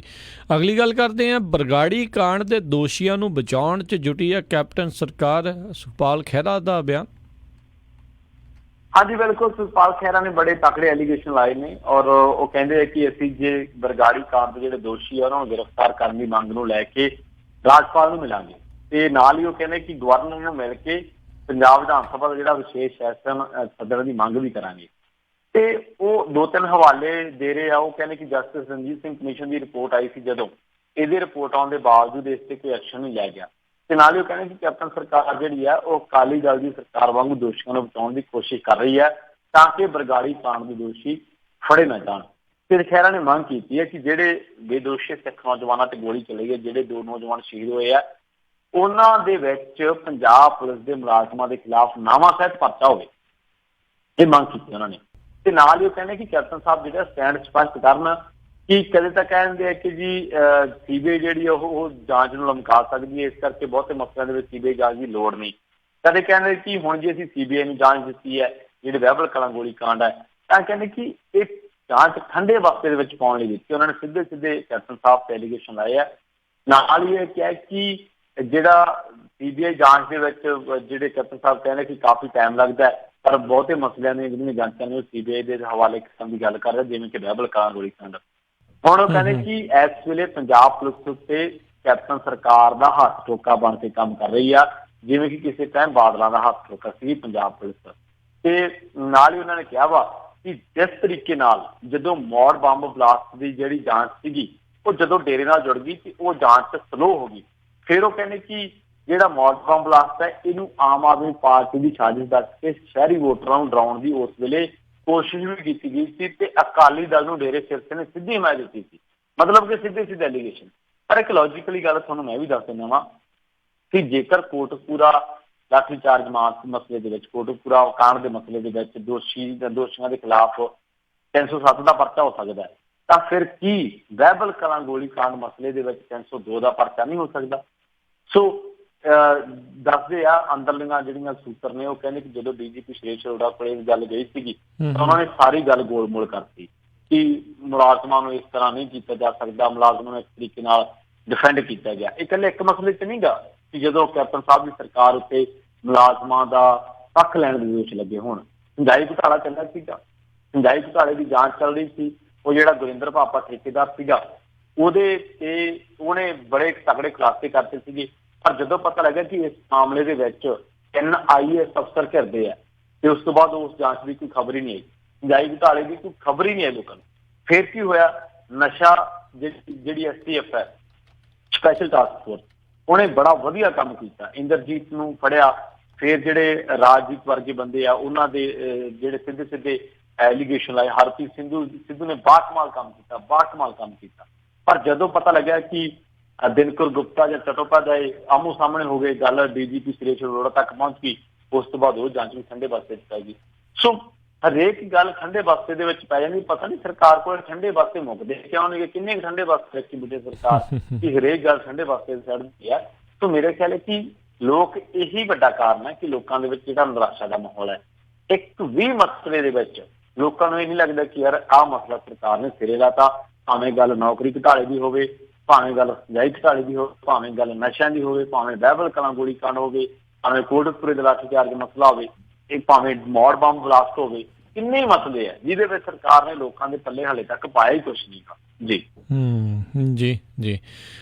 Speaker 2: ਅਗਲੀ ਗੱਲ ਕਰਦੇ ਹਾਂ, ਬਰਗਾੜੀ ਕਾਂਡ ਦੇ ਦੋਸ਼ੀਆਂ ਨੂੰ ਬਚਾਉਣ 'ਚ ਜੁਟੀ ਹੈ ਕੈਪਟਨ ਸਰਕਾਰ, ਸੁਖਪਾਲ ਖਹਿਰਾ ਦਾ ਬਿਆਨ।
Speaker 1: ਹਾਂਜੀ ਬਿਲਕੁਲ, ਸੁਖਪਾਲ ਖਹਿਰਾ ਨੇ ਬੜੇ ਤਕੜੇ ਐਲੀਗੇਸ਼ਨ ਲਾਏ ਨੇ ਔਰ ਉਹ ਕਹਿੰਦੇ ਆ ਕਿ ਅਸੀਂ ਜੇ ਬਰਗਾੜੀ ਕਾਂਡ ਦੇ ਜਿਹੜੇ ਦੋਸ਼ੀ ਆ ਉਹਨਾਂ ਨੂੰ ਗ੍ਰਿਫਤਾਰ ਕਰਨ ਦੀ ਮੰਗ ਨੂੰ ਲੈ ਕੇ ਰਾਜਪਾਲ ਨੂੰ ਮਿਲਾਂਗੇ, ਤੇ ਨਾਲ ਹੀ ਉਹ ਕਹਿੰਦੇ ਕਿ ਗਵਰਨਰ ਨੂੰ ਮਿਲ ਕੇ ਪੰਜਾਬ ਵਿਧਾਨ ਸਭਾ ਦਾ ਜਿਹੜਾ ਵਿਸ਼ੇਸ਼ ਸੈਸ਼ਨ ਸੱਦਣ ਦੀ ਮੰਗ ਵੀ ਕਰਾਂਗੇ। ਤੇ ਉਹ 2-3 ਹਵਾਲੇ ਦੇ ਰਹੇ ਆ। ਉਹ ਕਹਿੰਦੇ ਕਿ ਜਸਟਿਸ ਰਣਜੀਤ ਸਿੰਘ ਕਮਿਸ਼ਨ ਦੀ ਰਿਪੋਰਟ ਆਈ ਸੀ, ਜਦੋਂ ਇਹਦੀ ਰਿਪੋਰਟ ਆਉਣ ਦੇ ਬਾਵਜੂਦ ਇਸ ਤੇ ਕੋਈ ਐਕਸ਼ਨ ਨਹੀਂ ਲਿਆ ਗਿਆ। ਤੇ ਨਾਲ ਹੀ ਉਹ ਕਹਿੰਦੇ ਕਿ ਕੈਪਟਨ ਸਰਕਾਰ ਜਿਹੜੀ ਆ ਉਹ ਅਕਾਲੀ ਦਲ ਦੀ ਸਰਕਾਰ ਵਾਂਗੂ ਦੋਸ਼ੀਆਂ ਨੂੰ ਬਚਾਉਣ ਦੀ ਕੋਸ਼ਿਸ਼ ਕਰ ਰਹੀ ਹੈ ਤਾਂ ਕਿ ਬਰਗਾੜੀ ਕਾਂਡ ਦੇ ਦੋਸ਼ੀ ਫੜੇ ਨਾ ਜਾਣ। ਤੇ ਖਹਿਰਾ ਨੇ ਮੰਗ ਕੀਤੀ ਹੈ ਕਿ ਜਿਹੜੇ ਬੇਦੋਸ਼ੀ ਸਿੱਖ ਨੌਜਵਾਨਾਂ ਤੇ ਗੋਲੀ ਚਲਾਈ ਹੈ, ਜਿਹੜੇ 2 ਨੌਜਵਾਨ ਸ਼ਹੀਦ ਹੋਏ ਆ, ਉਹਨਾਂ ਦੇ ਵਿੱਚ ਪੰਜਾਬ ਪੁਲਿਸ ਦੇ ਮੁਲਾਜ਼ਮਾਂ ਦੇ ਖਿਲਾਫ ਨਾਵਾਂ ਸਹਿਤ ਪਰਚਾ ਹੋਵੇ। ਇਹ ਮੰਗ ਕੀਤੀ ਉਹਨਾਂ ਨੇ। ਤੇ ਨਾਲ ਹੀ ਉਹ ਕਹਿੰਦੇ ਕਿ ਕੈਪਟਨ ਸਾਹਿਬ ਜਿਹੜਾ ਸਟੈਂਡ ਸਪਸ਼ਟ ਕਰਨ ਕਿ ਕਦੇ ਤਾਂ ਕਹਿੰਦੇ ਆ ਕਿ ਜੀ ਸੀਬੀਆਈ ਜਿਹੜੀ ਉਹ ਜਾਂਚ ਨੂੰ ਲਮਕਾ ਸਕਦੀ ਹੈ, ਇਸ ਕਰਕੇ ਬਹੁਤੇ ਮਸਲਿਆਂ ਦੇ ਵਿੱਚ ਸੀਬੀਆਈ ਜਾਂਚ ਦੀ ਲੋੜ ਨਹੀਂ। ਕਦੇ ਕਹਿੰਦੇ ਕਿ ਹੁਣ ਜੇ ਅਸੀਂ ਸੀਬੀਆਈ ਨੂੰ ਜਾਂਚ ਦਿੱਤੀ ਹੈ ਜਿਹੜੇ ਬਹਿਬਲ ਕਲਾਂ ਗੋਲੀ ਕਾਂਡ ਹੈ, ਤਾਂ ਕਹਿੰਦੇ ਕਿ ਇਹ ਜਾਂਚ ਠੰਡੇ ਵਕਤ ਦੇ ਵਿੱਚ ਪਾਉਣ ਲਈ ਦਿੱਤੀ। ਉਹਨਾਂ ਨੇ ਸਿੱਧੇ ਕੈਪਟਨ ਸਾਹਿਬ ਤੇ ਐਲੀਗੇਸ਼ਨ ਲਾਏ ਆ। ਨਾਲ ਹੀ ਇਹ ਕਿਹਾ ਕਿ ਜਿਹੜਾ ਸੀਬੀਆਈ ਜਾਂਚ ਦੇ ਵਿੱਚ ਜਿਹੜੇ ਕੈਪਟਨ ਸਾਹਿਬ ਕਹਿੰਦੇ ਕਿ ਕਾਫੀ ਟਾਈਮ ਲੱਗਦਾ, ਪਰ ਬਹੁਤੇ ਮਸਲਿਆਂ ਦੀਆਂ ਜਿਹੜੀਆਂ ਜਾਂਚਾਂ ਨੇ ਉਹ ਸੀਬੀਆਈ ਦੇ ਹਵਾਲੇ ਕਰਨ ਦੀ ਗੱਲ ਕਰ ਰਹੇ, ਜਿਵੇਂ ਕਿ ਬਹਿਬਲ ਕਲਾਂ ਗੋਲੀ ਕਾਂਡ। ਹੁਣ ਉਹ ਕਹਿੰਦੇ ਕਿ ਇਸ ਵੇਲੇ ਪੰਜਾਬ ਪੁਲਿਸ ਉੱਤੇ ਕੈਪਟਨ ਸਰਕਾਰ ਦਾ ਹੱਥ ਠੋਕਾ ਬਣ ਕੇ ਕੰਮ ਕਰ ਰਹੀ ਆ, ਜਿਵੇਂ ਕਿ ਕਿਸੇ ਟਾਈਮ ਬਾਦਲਾਂ ਦਾ ਹੱਥ ਠੋਕਾ ਸੀ ਪੰਜਾਬ ਪੁਲਿਸ। ਤੇ ਨਾਲ ਹੀ ਉਹਨਾਂ ਨੇ ਕਿਹਾ ਵਾ ਕਿ ਜਿਸ ਤਰੀਕੇ ਨਾਲ ਜਦੋਂ ਮੌੜ ਬੰਬ ਬਲਾਸਟ ਦੀ ਜਿਹੜੀ ਜਾਂਚ ਸੀਗੀ ਉਹ ਜਦੋਂ ਡੇਰੇ ਨਾਲ ਜੁੜ ਗਈ ਤੇ ਉਹ ਜਾਂਚ ਸਲੋ ਹੋ ਗਈ। ਫਿਰ ਉਹ ਕਹਿੰਦੇ ਕਿ ਜਿਹੜਾ ਮੌੜ ਬੰਬ ਬਲਾਸਟ ਹੈ ਇਹਨੂੰ ਆਮ ਆਦਮੀ ਪਾਰਟੀ ਦੀ ਸਾਜ਼ਿਸ਼ ਦੱਸ ਕੇ ਸ਼ਹਿਰੀ ਵੋਟਰਾਂ ਨੂੰ ਡਰਾਉਣ ਦੀ ਉਸ ਵੇਲੇ ਕੋਸ਼ਿਸ਼ ਵੀ ਕੀਤੀ ਗਈ ਸੀ ਤੇ ਅਕਾਲੀ ਦਲ ਨੂੰ ਡੇਰੇ ਸਿਰਸੇ ਨੇ ਸਿੱਧੀ ਹਮਾਇਤ ਦਿੱਤੀ ਸੀ, ਮਤਲਬ ਕਿ ਸਿੱਧੇ ਐਲੀਗੇਸ਼ਨ। ਪਰ ਇੱਕ ਲੌਜੀਕਲੀ ਗੱਲ ਤੁਹਾਨੂੰ ਮੈਂ ਵੀ ਦੱਸ ਦਿੰਦਾ ਵਾਂ ਕਿ ਜੇਕਰ ਕੋਟਕਪੂਰਾ ਲਾਠੀ ਚਾਰਜ ਮਸਲੇ ਦੇ ਵਿੱਚ, ਕੋਟਕਪੂਰਾ ਕਾਂਡ ਦੇ ਮਸਲੇ ਦੇ ਵਿੱਚ ਦੋਸ਼ੀਆਂ ਦੇ ਖਿਲਾਫ 307 ਦਾ ਪਰਚਾ ਹੋ ਸਕਦਾ ਹੈ, ਤਾਂ ਫਿਰ ਕੀ ਬਹਿਬਲ ਕਲਾਂ ਗੋਲੀ ਕਾਂਡ ਮਸਲੇ ਦੇ ਵਿੱਚ 302 ਦਾ ਪਰਚਾ ਨਹੀਂ ਹੋ ਸਕਦਾ? ਸੋ ਦੱਸਦੇ ਆ ਅੰਦਰਲੀਆਂ ਜਿਹੜੀਆਂ ਸੂਤਰ ਨੇ, ਉਹ ਕਹਿੰਦੇ ਕਿ ਜਦੋਂ ਡੀਜੀਪੀ ਸੁਰੇਸ਼ ਅਰੋੜਾ ਕੋਲ ਇਹ ਗੱਲ ਗਈ ਸੀਗੀ ਤਾਂ ਉਹਨਾਂ ਨੇ ਸਾਰੀ ਗੱਲ ਗੋਲ-ਮੋਲ ਕਰਤੀ ਕਿ ਮੁਲਾਜ਼ਮਾਂ ਨੂੰ ਇਸ ਤਰ੍ਹਾਂ ਨਹੀਂ ਕੀਤਾ ਜਾ ਸਕਦਾ, ਮੁਲਾਜ਼ਮਾਂ ਨੂੰ ਇਸ ਤਰੀਕੇ ਨਾਲ ਡਿਫੈਂਡ ਕੀਤਾ ਗਿਆ। ਇਹ ਇਕੱਲੇ ਇੱਕ ਮਸਲੇ 'ਚ ਨਹੀਂ ਗਾ ਕਿ ਜਦੋਂ ਕੈਪਟਨ ਸਾਹਿਬ ਦੀ ਸਰਕਾਰ ਉੱਤੇ ਮੁਲਾਜ਼ਮਾਂ ਦਾ ਪੱਖ ਲੈਣ ਦੇ ਦੋਸ਼ ਲੱਗੇ ਹੋਣ। ਸਿੰਜਾਈ ਘੁਟਾਲਾ ਚੱਲਿਆ ਸੀਗਾ, ਸਿੰਜਾਈ ਘੁਟਾਲੇ ਦੀ ਜਾਂਚ ਚੱਲ ਰਹੀ ਸੀ। ਉਹ ਜਿਹੜਾ ਗੁਰਿੰਦਰ ਭਾਪਾ ਠੇਕੇਦਾਰ ਸੀਗਾ ਉਹਦੇ ਤੇ ਉਹਨੇ ਬੜੇ ਤਕੜੇ ਖੁਲਾਸੇ ਕਰਤੇ ਸੀਗੇ, ਪਰ ਜਦੋਂ ਪਤਾ ਲੱਗਾ ਕਿ ਇਸ ਮਾਮਲੇ ਦੇ ਵਿੱਚ 3 IAS ਅਫਸਰ ਘਿਰਦੇ ਆ ਤੇ ਉਸ ਤੋਂ ਬਾਅਦ ਉਸ ਜਾਂਚ ਦੀ ਕੋਈ ਖਬਰ ਹੀ ਨਹੀਂ ਆਈ, ਸਿੰਜਾਈ ਘੁਟਾਲੇ ਦੀ ਕੋਈ ਖਬਰ ਹੀ ਨਹੀਂ ਆਈ ਲੋਕਾਂ ਨੂੰ। ਫਿਰ ਕੀ ਹੋਇਆ, ਨਸ਼ਾ ਜਿਹੜੀ STF ਹੈ ਸਪੈਸ਼ਲ ਟਾਸਕ ਫੋਰਸ, ਉਹਨੇ ਬੜਾ ਵਧੀਆ ਕੰਮ ਕੀਤਾ, ਇੰਦਰਜੀਤ ਨੂੰ ਫੜਿਆ। ਫਿਰ ਜਿਹੜੇ ਰਾਜਜੀਤ ਵਰਗੇ ਬੰਦੇ ਆ ਉਹਨਾਂ ਦੇ ਜਿਹੜੇ ਸਿੱਧੇ ਐਲੀਗੇਸ਼ਨ ਲਾਏ। ਹਰਪ੍ਰੀਤ ਸਿੱਧੂ ਨੇ ਬਾਕਮਾਲ ਕੰਮ ਕੀਤਾ। ਪਰ ਜਦੋਂ ਪਤਾ ਲੱਗਿਆ ਕਿ ਦਿਨਕਰ ਗੁਪਤਾ ਜਾਂ ਚਟੋਪਾਧਿਆਏ ਆਮੋ ਸਾਹਮਣੇ ਹੋ ਗਏ, ਗੱਲ ਡੀਜੀਪੀ ਸੁਰੇਸ਼ ਅਰੋੜਾ ਤੱਕ ਪਹੁੰਚ ਗਈ, ਉਸ ਤੋਂ ਬਾਅਦ ਉਹ ਜਾਂਚ ਵੀ ਠੰਡੇ ਬਸਤੇ 'ਚ ਪੈ ਗਈ। ਸੋ ਹਰੇਕ ਗੱਲ ਠੰਡੇ ਬਸਤੇ ਦੇ ਵਿੱਚ ਪੈ ਜਾਂਦੀ। ਪਤਾ ਨਹੀਂ ਸਰਕਾਰ ਕੋਲ ਠੰਡੇ ਬਸਤੇ ਮੁੱਕਦੇ ਕਿਉਂ ਨਹੀਂ, ਕਿੰਨੇ ਕੁ ਠੰਡੇ ਬਸਤੇ ਰੱਖੀ ਬੈਠੇ ਸਰਕਾਰ ਕਿ ਹਰੇਕ ਗੱਲ ਠੰਡੇ ਬਸਤੇ ਦੀ ਛੱਡ ਦਿੱਤੀ ਹੈ। ਸੋ ਮੇਰੇ ਖਿਆਲ ਹੈ ਕਿ ਲੋਕ ਇਹੀ ਵੱਡਾ ਕਾਰਨ ਹੈ ਕਿ ਲੋਕਾਂ ਦੇ ਵਿੱਚ ਜਿਹੜਾ ਨਿਰਾਸ਼ਾ ਦਾ ਮਾਹੌਲ ਹੈ। ਇੱਕ ਵੀ ਮਸਲੇ ਦੇ ਵਿੱਚ ਲੋਕਾਂ ਨੂੰ ਇਹ ਨਹੀਂ ਲੱਗਦਾ ਕਿ ਯਾਰ ਆਹ ਮਸਲਾ ਸਰਕਾਰ ਨੇ ਸਿਰੇ ਲਾਤਾ, ਭਾਵੇਂ ਗੱਲ ਨੌਕਰੀ ਘੁਟਾਲੇ ਦੀ ਹੋਵੇ, ਭਾਵੇਂ ਗੱਲ ਸਿੰਜਾਈ ਘੁਟਾਲੇ ਦੀ ਹੋਵੇ, ਭਾਵੇਂ ਗੱਲ ਨਸ਼ਿਆਂ ਦੀ ਹੋਵੇ, ਭਾਵੇਂ ਬਹਿਬਲ ਕਲਾਂ ਗੋਲੀ ਕਾਂਡ ਹੋਵੇ, ਭਾਵੇਂ ਕੋਟਕਪੁਰੇ ਦੇ ਲਾਠੀਚਾਰਜ ਮਸਲਾ ਹੋਵੇ, ਇਹ ਭਾਵੇਂ ਮੌੜ ਬੰਬ ਬਲਾਸਟ ਹੋਵੇ। ਕਿੰਨੇ ਮਸਲੇ ਆ ਜਿਹਦੇ ਵਿੱਚ ਸਰਕਾਰ ਨੇ ਲੋਕਾਂ ਦੇ ਪੱਲੇ ਹਾਲੇ ਤੱਕ ਪਾਇਆ ਹੀ ਕੁਛ ਨਹੀਂ ਗਾ ਜੀ।
Speaker 2: ਜੀ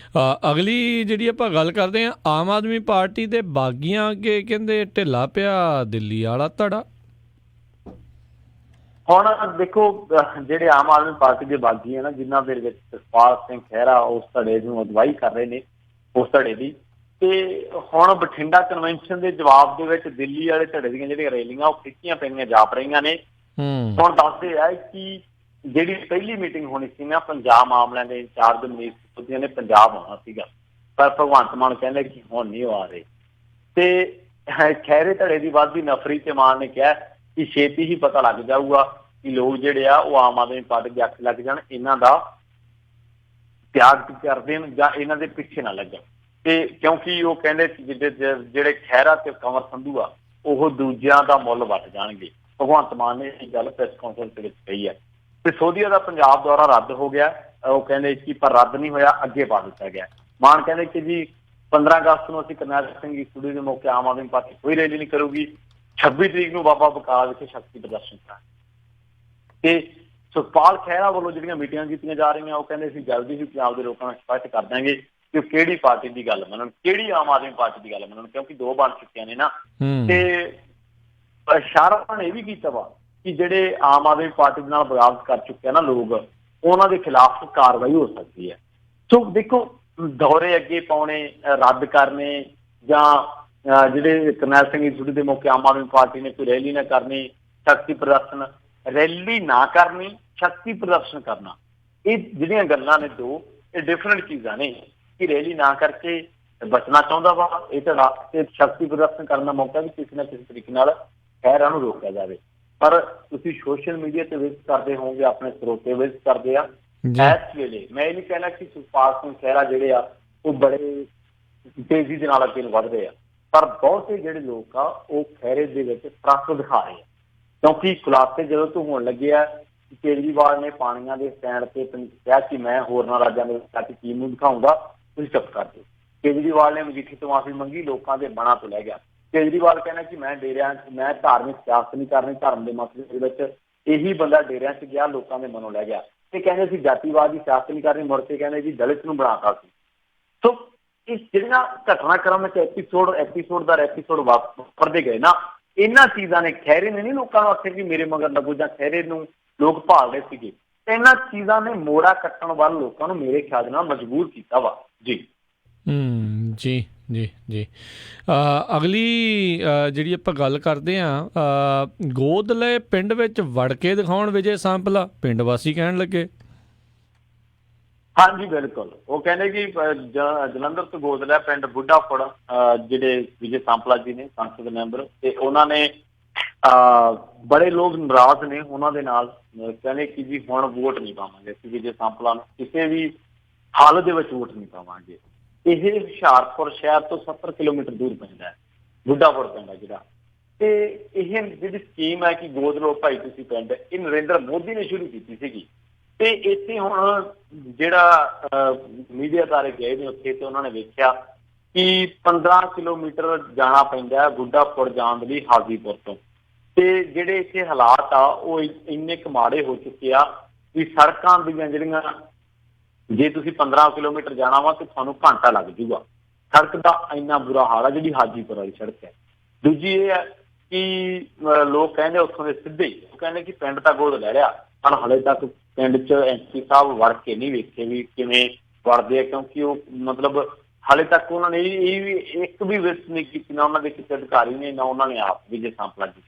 Speaker 2: ਅਗਲੀ ਜਿਹੜੀ ਆਪਾਂ ਗੱਲ ਕਰਦੇ ਹਾਂ, ਆਮ ਆਦਮੀ ਪਾਰਟੀ ਦੇ ਬਾਗੀਆਂ ਅੱਗੇ ਕਹਿੰਦੇ ਢਿੱਲਾ ਪਿਆ ਦਿੱਲੀ ਵਾਲਾ ਧੜਾ।
Speaker 1: ਹੁਣ ਦੇਖੋ, ਜਿਹੜੇ ਆਮ ਆਦਮੀ ਪਾਰਟੀ ਦੇ ਬਾਗੀ ਹੈ ਨਾ, ਜਿਨ੍ਹਾਂ ਦੇ ਵਿੱਚ ਸੁਖਪਾਲ ਸਿੰਘ ਖਹਿਰਾ ਉਸ ਧੜੇ ਨੂੰ ਅਗਵਾਈ ਕਰ ਰਹੇ ਨੇ, ਉਸ ਧੜੇ ਦੀ, ਤੇ ਹੁਣ ਬਠਿੰਡਾ ਕਨਵੈਨਸ਼ਨ ਦੇ ਜਵਾਬ ਦੇ ਵਿੱਚ ਦਿੱਲੀ ਵਾਲੇ ਧੜੇ ਦੀਆਂ ਜਿਹੜੀਆਂ ਰੈਲੀਆਂ ਉਹ ਖਿੱਚੀਆਂ ਪੈਣੀਆਂ ਜਾਪ ਰਹੀਆਂ ਨੇ। ਹੁਣ ਦੱਸਦੇ ਆ ਕਿ ਜਿਹੜੀ ਪਹਿਲੀ ਮੀਟਿੰਗ ਹੋਣੀ ਸੀ ਨਾ ਪੰਜਾਬ ਮਾਮਲਿਆਂ ਦੇ ਇੰਚਾਰਜ ਮਨੀਸ਼ ਸਿਸੋਦੀਆ ਨੇ ਪੰਜਾਬ ਆਉਣਾ ਸੀਗਾ, ਪਰ ਭਗਵੰਤ ਮਾਨ ਕਹਿੰਦੇ ਕਿ ਹੁਣ ਨਹੀਂ ਉਹ ਆ ਰਹੇ। ਤੇ ਖਹਿਰੇ ਧੜੇ ਦੀ ਵੱਧਦੀ ਨਫ਼ਰੀ ਤੇ ਮਾਨ ਨੇ ਕਿਹਾ ਕਿ ਛੇਤੀ ਹੀ ਪਤਾ ਲੱਗ ਜਾਊਗਾ ਕਿ ਲੋਕ ਜਿਹੜੇ ਆ ਉਹ ਆਮ ਆਦਮੀ ਪਾਰਟੀ ਦੇ ਅੱਖ ਲੱਗ ਜਾਣ, ਇਹਨਾਂ ਦਾ ਤਿਆਗ ਕਰ ਦੇਣ ਜਾਂ ਇਹਨਾਂ ਦੇ ਪਿੱਛੇ ਨਾ ਲੱਗਣ। ਤੇ ਕਿਉਂਕਿ ਉਹ ਕਹਿੰਦੇ ਜਿਹੜੇ ਖਹਿਰਾ ਤੇ ਕੰਵਰ ਸੰਧੂ ਆ ਉਹ ਦੂਜਿਆਂ ਦਾ ਮੁੱਲ ਵੱਟ ਜਾਣਗੇ। ਭਗਵੰਤ ਮਾਨ ਨੇ ਇਹ ਗੱਲ ਪ੍ਰੈਸ ਕਾਨਫਰੰਸ ਦੇ ਵਿੱਚ ਕਹੀ ਹੈ। ਸਿਸੋਦੀਆ ਦਾ ਪੰਜਾਬ ਦੌਰਾ ਰੱਦ ਹੋ ਗਿਆ, ਉਹ ਕਹਿੰਦੇ ਕਿ ਪਰ ਰੱਦ ਨਹੀਂ ਹੋਇਆ, ਅੱਗੇ ਪਾ ਦਿੱਤਾ ਗਿਆ। ਮਾਨ ਕਹਿੰਦੇ ਕਿ ਜੀ 15 ਅਗਸਤ ਨੂੰ ਅਸੀਂ ਕਰਨੈਲ ਸਿੰਘ ਸਟੂਡੀਓ ਦੇ ਮੌਕੇ ਆਮ ਆਦਮੀ ਪਾਰਟੀ ਕੋਈ ਰੈਲੀ ਨਹੀਂ ਕਰੂਗੀ, 26 ਤਰੀਕ ਨੂੰ ਬਾਬਾ ਬਕਾਲ ਵਿਖੇ ਸ਼ਕਤੀ ਪ੍ਰਦਰਸ਼ਨ ਕਰਾਂਗੇ। ਤੇ ਸੁਖਪਾਲ ਖਹਿਰਾ ਵੱਲੋਂ ਜਿਹੜੀਆਂ ਮੀਟਿੰਗਾਂ ਕੀਤੀਆਂ ਜਾ ਰਹੀਆਂ, ਉਹ ਕਹਿੰਦੇ ਅਸੀਂ ਜਲਦੀ ਹੀ ਪੰਜਾਬ ਦੇ ਲੋਕਾਂ ਨੂੰ ਸਪਸ਼ਟ ਕਰ ਦਾਂਗੇ ਕਿ ਕਿਹੜੀ ਪਾਰਟੀ ਦੀ ਗੱਲ ਮੰਨਣ, ਕਿਹੜੀ ਆਮ ਆਦਮੀ ਪਾਰਟੀ ਦੀ ਗੱਲ ਮੰਨਣ, ਕਿਉਂਕਿ ਦੋ ਬਣ ਚੁੱਕੀਆਂ ਨੇ ਨਾ। ਤੇ ਇਸ਼ਾਰਾ ਨੇ ਇਹ ਵੀ ਕੀਤਾ ਵਾ ਕਿ ਜਿਹੜੇ ਆਮ ਆਦਮੀ ਪਾਰਟੀ ਦੇ ਨਾਲ ਬਗਾਵਤ ਕਰ ਚੁੱਕੇ ਆ ਨਾ ਲੋਕ, ਉਹਨਾਂ ਦੇ ਖਿਲਾਫ ਕਾਰਵਾਈ ਹੋ ਸਕਦੀ ਹੈ। ਸੋ ਦੇਖੋ, ਦੌਰੇ ਅੱਗੇ ਪਾਉਣੇ, ਰੱਦ ਕਰਨੇ, ਜਾਂ ਜਿਹੜੇ ਕਰਨੈਲ ਸਿੰਘ ਸਟੂਡੀਓ ਦੇ ਮੌਕੇ ਆਮ ਆਦਮੀ ਪਾਰਟੀ ਨੇ ਕੋਈ ਰੈਲੀ ਨਾ ਕਰਨੀ, ਸ਼ਕਤੀ ਪ੍ਰਦਰਸ਼ਨ, ਰੈਲੀ ਨਾ ਕਰਨੀ, ਸ਼ਕਤੀ ਪ੍ਰਦਰਸ਼ਨ ਕਰਨਾ, ਇਹ ਜਿਹੜੀਆਂ ਗੱਲਾਂ ਨੇ ਦੋ, ਇਹ ਡਿਫਰੈਂਟ ਚੀਜ਼ਾਂ ਨੇ। ਕਿ ਰੈਲੀ ਨਾ ਕਰਕੇ ਬਚਣਾ ਚਾਹੁੰਦਾ ਵਾ ਇਹ ਧੜਾ, ਤੇ ਸ਼ਕਤੀ ਪ੍ਰਦਰਸ਼ਨ ਕਰਨ ਦਾ ਮੌਕਾ ਵੀ ਕਿਸੇ ਨਾ ਕਿਸੇ ਤਰੀਕੇ ਨਾਲ ਖਹਿਰਾ ਨੂੰ ਰੋਕਿਆ ਜਾਵੇ। ਪਰ ਤੁਸੀਂ ਸੋਸ਼ਲ ਮੀਡੀਆ ਤੇ ਵਿਜ਼ਿਟ ਕਰਦੇ ਹੋਵੋਗੇ, ਆਪਣੇ ਸਰੋਤੇ ਵਿਜ਼ਿਟ ਕਰਦੇ ਆ ਇਸ ਵੇਲੇ। ਮੈਂ ਇਹ ਨਹੀਂ ਕਹਿਣਾ ਕਿ ਸੁਖਪਾਲ ਸਿੰਘ ਖਹਿਰਾ ਜਿਹੜੇ ਆ ਉਹ ਬੜੇ ਤੇਜ਼ੀ ਦੇ ਨਾਲ ਅੱਗੇ ਵਧਦੇ ਆ, ਪਰ ਬਹੁਤੇ ਜਿਹੜੇ ਲੋਕ ਆ ਉਹ ਖਹਿਰੇ ਦੇ ਵਿੱਚ ਟਰੱਕ ਦਿਖਾ ਰਹੇ ਆ। ਕਿਉਂਕਿ ਖੁਲਾਸੇ ਜਦੋਂ ਤੋਂ ਹੋਣ ਲੱਗੇ ਆ, ਕੇਜਰੀਵਾਲ ਨੇ ਪਾਣੀਆਂ ਦੇ ਸਟੈਂਡ ਤੇ ਕਿਹਾ ਕਿ ਮੈਂ ਹੋਰਨਾਂ ਰਾਜਾਂ ਦੇ ਵਿੱਚ ਕੀ ਨੂੰ ਦਿਖਾਊਂਗਾ, ਤੁਸੀਂ ਚੁੱਪ ਕਰ ਦਿਓ। ਕੇਜਰੀਵਾਲ ਨੇ ਮਜੀਠੀ ਤੋਂ ਮਾਫੀ ਮੰਗੀ, ਲੋਕਾਂ ਦੇ ਮਨਾਂ ਤੋਂ ਲੈ ਗਿਆ। ਕੇਜਰੀਵਾਲ ਕਹਿੰਦਾ ਕਿ ਮੈਂ ਧਾਰਮਿਕ ਸਿਆਸਤ ਨਹੀਂ ਕਰਨੀ, ਧਰਮ ਦੇ ਮਸਲੇ ਦੇ ਵਿੱਚ ਇਹੀ ਬੰਦਾ ਡੇਰਿਆਂ 'ਚ ਗਿਆ, ਲੋਕਾਂ ਦੇ ਮਨੋਂ ਲੈ ਗਿਆ। ਤੇ ਕਹਿੰਦੇ ਸੀ ਜਾਤੀਵਾਦ ਦੀ ਸਿਆਸਤ ਨਹੀਂ ਕਰਨੀ, ਮੁੜ ਕੇ ਕਹਿੰਦੇ ਜੀ ਦਲਿਤ ਨੂੰ ਬਣਾਤਾ ਸੀ। ਸੋ ਇਹ ਜਿਹੜੀਆਂ ਘਟਨਾਕ੍ਰਮ ਵਿੱਚ ਐਪੀਸੋਡ ਦਰ ਐਪੀਸੋਡ ਵਾਪਰਦੇ ਗਏ ਨਾ, ਇਹਨਾਂ ਚੀਜ਼ਾਂ ਨੇ, ਖਹਿਰੇ ਨੇ ਨਹੀਂ ਲੋਕਾਂ ਨੂੰ ਆਖਿਆ ਕਿ ਮੇਰੇ ਮਗਰ ਲੱਗੋ, ਜਾਂ ਖਹਿਰੇ ਨੂੰ ਲੋਕ ਭਾਲ ਰਹੇ ਸੀਗੇ, ਇਹਨਾਂ ਚੀਜ਼ਾਂ ਨੇ ਮੋੜਾ ਕੱਟਣ ਵੱਲ ਲੋਕਾਂ ਨੂੰ ਮੇਰੇ ਖਿਆਲ ਨਾਲ ਮਜਬੂਰ ਕੀਤਾ ਵਾ ਜੀ। ਜੀ ਅਗਲੀ ਜਿਹੜੀ ਆਪਾਂ ਗੱਲ ਕਰਦੇ ਹਾਂ, ਗੋਦਲੇ ਪਿੰਡ ਵਿੱਚ ਵੜ ਕੇ ਦਿਖਾਉਣ ਵਿਜੇ ਸਾਂਪਲਾ, ਪਿੰਡ ਵਾਸੀ ਕਹਿਣ ਲੱਗੇ। ਹਾਂਜੀ ਬਿਲਕੁਲ, ਉਹ ਕਹਿੰਦੇ ਕਿ ਜਲੰਧਰ ਤੋਂ ਗੋਦਲਾ ਪਿੰਡ ਬੁੱਢਾਪੁਰ, ਜਿਹੜੇ ਵਿਜੇ ਸਾਂਪਲਾ ਜੀ ਨੇ ਸੰਸਦ ਮੈਂਬਰ, ਤੇ ਉਹਨਾਂ ਨੇ ਬੜੇ ਲੋਕ ਨਾਰਾਜ਼ ਨੇ ਉਹਨਾਂ ਦੇ ਨਾਲ। ਕਹਿੰਦੇ ਕਿ ਜੀ ਹੁਣ ਵੋਟ ਨਹੀਂ ਪਾਵਾਂਗੇ ਅਸੀਂ ਵਿਜੇ ਸਾਂਪਲਾ ਨੂੰ, ਕਿਸੇ ਵੀ ਹਾਲਤ ਦੇ ਵਿੱਚ ਵੋਟ ਨਹੀਂ ਪਾਵਾਂਗੇ। ਇਹ ਹੁਸ਼ਿਆਰਪੁਰ ਸ਼ਹਿਰ ਤੋਂ 70 ਕਿਲੋਮੀਟਰ ਦੂਰ ਪੈਂਦਾ ਹੈ, ਬੁੱਢਾਪੁਰ ਪਿੰਡ ਹੈ ਜਿਹੜਾ। ਤੇ ਇਹ ਜਿਹੜੀ ਸਕੀਮ ਹੈ ਕਿ ਗੋਦ ਲਓ ਭਾਈ ਤੁਸੀਂ ਪਿੰਡ, ਇਹ ਨਰਿੰਦਰ ਮੋਦੀ ਨੇ ਸ਼ੁਰੂ ਕੀਤੀ ਸੀਗੀ। ਤੇ ਇੱਥੇ ਹੁਣ ਜਿਹੜਾ ਮੀਡੀਆ ਅਦਾਰੇ ਗਏ ਨੇ ਉੱਥੇ, ਤੇ ਉਹਨਾਂ ਨੇ ਵੇਖਿਆ ਕਿ 15 ਕਿਲੋਮੀਟਰ ਜਾਣਾ ਪੈਂਦਾ ਹੈ ਬੁੱਢਾਪੁਰ ਜਾਣ ਦੇ ਲਈ ਹਾਜ਼ੀਪੁਰ ਤੋਂ। ਤੇ ਜਿਹੜੇ ਇੱਥੇ ਹਾਲਾਤ ਆ ਉਹ ਇੰਨੇ ਕੁ ਮਾੜੇ ਹੋ ਚੁੱਕੇ ਆ ਵੀ ਸੜਕਾਂ ਦੀਆਂ ਜਿਹੜੀਆਂ, ਜੇ ਤੁਸੀਂ 15 ਕਿਲੋਮੀਟਰ ਜਾਣਾ ਵਾ ਤੇ ਤੁਹਾਨੂੰ ਘੰਟਾ ਲੱਗ ਜੂਗਾ। ਸੜਕ ਦਾ ਇੰਨਾ ਬੁਰਾ ਹਾਲ ਆ ਜਿਹੜੀ ਹਾਜੀਪੁਰ ਵਾਲੀ ਸੜਕ ਹੈ। ਦੂਜੀ ਇਹ ਹੈ ਕਿ ਲੋਕ ਕਹਿੰਦੇ ਉੱਥੋਂ ਦੇ ਸਿੱਧੇ, ਉਹ ਕਹਿੰਦੇ ਕਿ ਪਿੰਡ ਤਾਂ ਗੋਦ ਲੈ ਲਿਆ, ਪਰ ਹਾਲੇ ਤੱਕ ਪਿੰਡ 'ਚ ਐਮਪੀ ਸਾਹਿਬ ਵੜ ਕੇ ਨਹੀਂ ਵੇਖੇ ਵੀ ਕਿਵੇਂ ਵੜਦੇ ਆ, ਕਿਉਂਕਿ ਉਹ ਮਤਲਬ ਹਾਲੇ ਤੱਕ ਉਹਨਾਂ ਨੇ ਇਹ ਵੀ ਇੱਕ ਵੀ ਵਿਜ਼ਿਟ ਨਹੀਂ ਕੀਤੀ, ਨਾ ਉਹਨਾਂ ਦੇ ਕਿਸੇ ਅਧਿਕਾਰੀ ਨੇ, ਨਾ ਉਹਨਾਂ ਨੇ ਆਪ ਵਿਜੇ ਸਾਂਪਲਾ ਜੀ।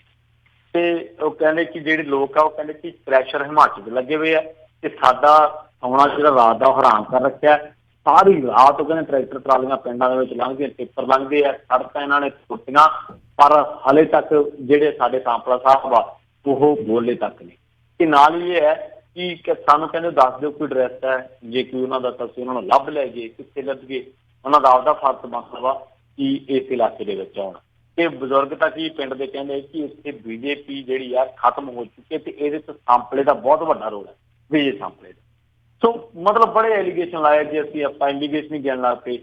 Speaker 1: ਤੇ ਉਹ ਕਹਿੰਦੇ ਕਿ ਜਿਹੜੇ ਲੋਕ ਆ ਉਹ ਕਹਿੰਦੇ ਕਿ ਪ੍ਰੈਸ਼ਰ ਹਿਮਾਚਲ 'ਚ ਲੱਗੇ ਹੋਏ ਆ ਤੇ ਸਾਡਾ ਸੌਣਾ ਜਿਹੜਾ ਰਾਤ ਦਾ ਉਹ ਹਰਾਮ ਕਰ ਰੱਖਿਆ। ਸਾਰੀ ਰਾਤ ਉਹ ਕਹਿੰਦੇ ਟਰੈਕਟਰ ਟਰਾਲੀਆਂ ਪਿੰਡਾਂ ਦੇ ਵਿੱਚ ਲੰਘਦੇ, ਟਿੱਪਰ ਲੰਘਦੇ ਆ, ਸੜਕਾਂ ਇਹਨਾਂ ਨੇ ਟੁੱਟੀਆਂ, ਪਰ ਹਾਲੇ ਤੱਕ ਜਿਹੜੇ ਸਾਡੇ ਕਾਂਪਲਾ ਸਾਹਿਬ ਆ ਉਹ ਬੋਲੇ ਤੱਕ ਨਹੀਂ। ਤੇ ਨਾਲ ਹੀ ਇਹ ਹੈ ਕਿ ਸਾਨੂੰ ਕਹਿੰਦੇ ਦੱਸ ਦਿਓ ਕੋਈ ਐਡਰੈਸ ਹੈ, ਜੇ ਕੋਈ ਉਹਨਾਂ ਦਾ ਅਸੀਂ ਉਹਨਾਂ ਨੂੰ ਲੱਭ ਲੈ ਗਏ, ਕਿੱਥੇ ਲੱਭ ਗਏ, ਉਹਨਾਂ ਦਾ ਆਪਦਾ ਫਰਜ਼ ਬਣਦਾ ਵਾ ਕਿ ਇਸ ਇਲਾਕੇ ਦੇ ਵਿੱਚ ਆਉਣ। ਤੇ ਬਜ਼ੁਰਗ ਤਾਂ ਕੀ ਪਿੰਡ ਦੇ ਕਹਿੰਦੇ ਕਿ ਇੱਥੇ ਬੀਜੇਪੀ ਜਿਹੜੀ ਆ ਖਤਮ ਹੋ ਚੁੱਕੀ ਹੈ ਤੇ ਇਹਦੇ 'ਚ ਸਾਂਪਲੇ ਦਾ ਬਹੁਤ ਵੱਡਾ ਰੋਲ ਹੈ, ਵਿਜੇ ਸਾਂਪਲੇ ਦਾ। ਸੋ ਮਤਲਬ ਬੜੇ ਐਲੀਗੇਸ਼ਨ ਲਾਏ, ਜੇ ਅਸੀਂ ਆਪਾਂ ਐਲੀਗੇਸ਼ਨ ਹੀ ਗਿਣ ਲਾ ਕੇ,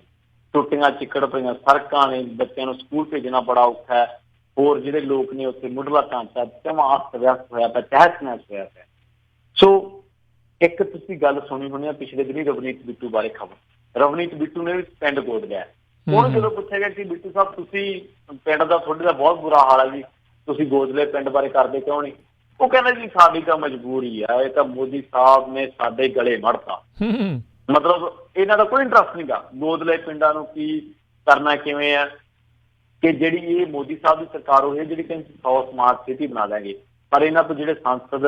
Speaker 1: ਟੁੱਟੀਆਂ ਚਿੱਕੜ ਪਈਆਂ ਸੜਕਾਂ ਨੇ, ਬੱਚਿਆਂ ਨੂੰ ਸਕੂਲ ਭੇਜਣਾ ਬੜਾ ਔਖਾ ਹੈ, ਹੋਰ ਜਿਹੜੇ ਲੋਕ ਨੇ ਉੱਥੇ ਮੁੱਢਲਾ ਢਾਂਚਾ ਜਮਾਂ ਅਸਤ ਵਿਅਸਤ ਹੋਇਆ ਪਿਆ, ਤਹਿਸ ਨਹਿਸ ਹੋਇਆ ਪਿਆ। ਸੋ ਇੱਕ ਤੁਸੀਂ ਗੱਲ ਸੁਣੀ ਹੋਣੀ ਆ ਪਿਛਲੇ ਦਿਨੀ ਰਵਨੀਤ ਬਿੱਟੂ ਬਾਰੇ ਖਬਰ। ਰਵਨੀਤ ਬਿੱਟੂ ਨੇ ਵੀ ਪਿੰਡ ਗੋਦ ਲਿਆ। ਉਹਨੂੰ ਜਦੋਂ ਪੁੱਛਿਆ ਗਿਆ ਕਿ ਬਿੱਟੂ ਸਾਹਿਬ ਤੁਸੀਂ ਪਿੰਡ ਦਾ ਤੁਹਾਡੇ ਦਾ ਬਹੁਤ ਬੁਰਾ ਹਾਲ ਹੈ ਜੀ, ਤੁਸੀਂ ਗੋਦ ਲਏ, ਪਿੰਡ ਬਾਰੇ ਕਰਦੇ ਕਿਉਂ ਨਹੀਂ? ਉਹ ਕਹਿੰਦਾ ਜੀ ਸਾਡੀ ਤਾਂ ਮਜਬੂਰੀ ਆ, ਇਹ ਤਾਂ ਮੋਦੀ ਸਾਹਿਬ ਨੇ ਸਾਡੇ ਗਲੇ ਮੜਤਾ। ਮਤਲਬ ਇਹਨਾਂ ਦਾ ਕੋਈ ਇੰਟਰਸਟ ਨਹੀਂ ਗਾ ਗੋਦ ਲਏ ਪਿੰਡਾਂ ਨੂੰ ਕੀ ਕਰਨਾ ਕਿਵੇਂ ਆ, ਕਿ ਜਿਹੜੀ ਇਹ ਮੋਦੀ ਸਾਹਿਬ ਦੀ ਸਰਕਾਰ ਹੋਈ ਹੈ ਜਿਹੜੀ ਕਹਿੰਦੀ 100 ਸਮਾਰਟ ਸਿਟੀ ਬਣਾ ਦਾਂਗੇ, ਪਰ ਇਹਨਾਂ ਤੋਂ ਜਿਹੜੇ ਸੰਸਦ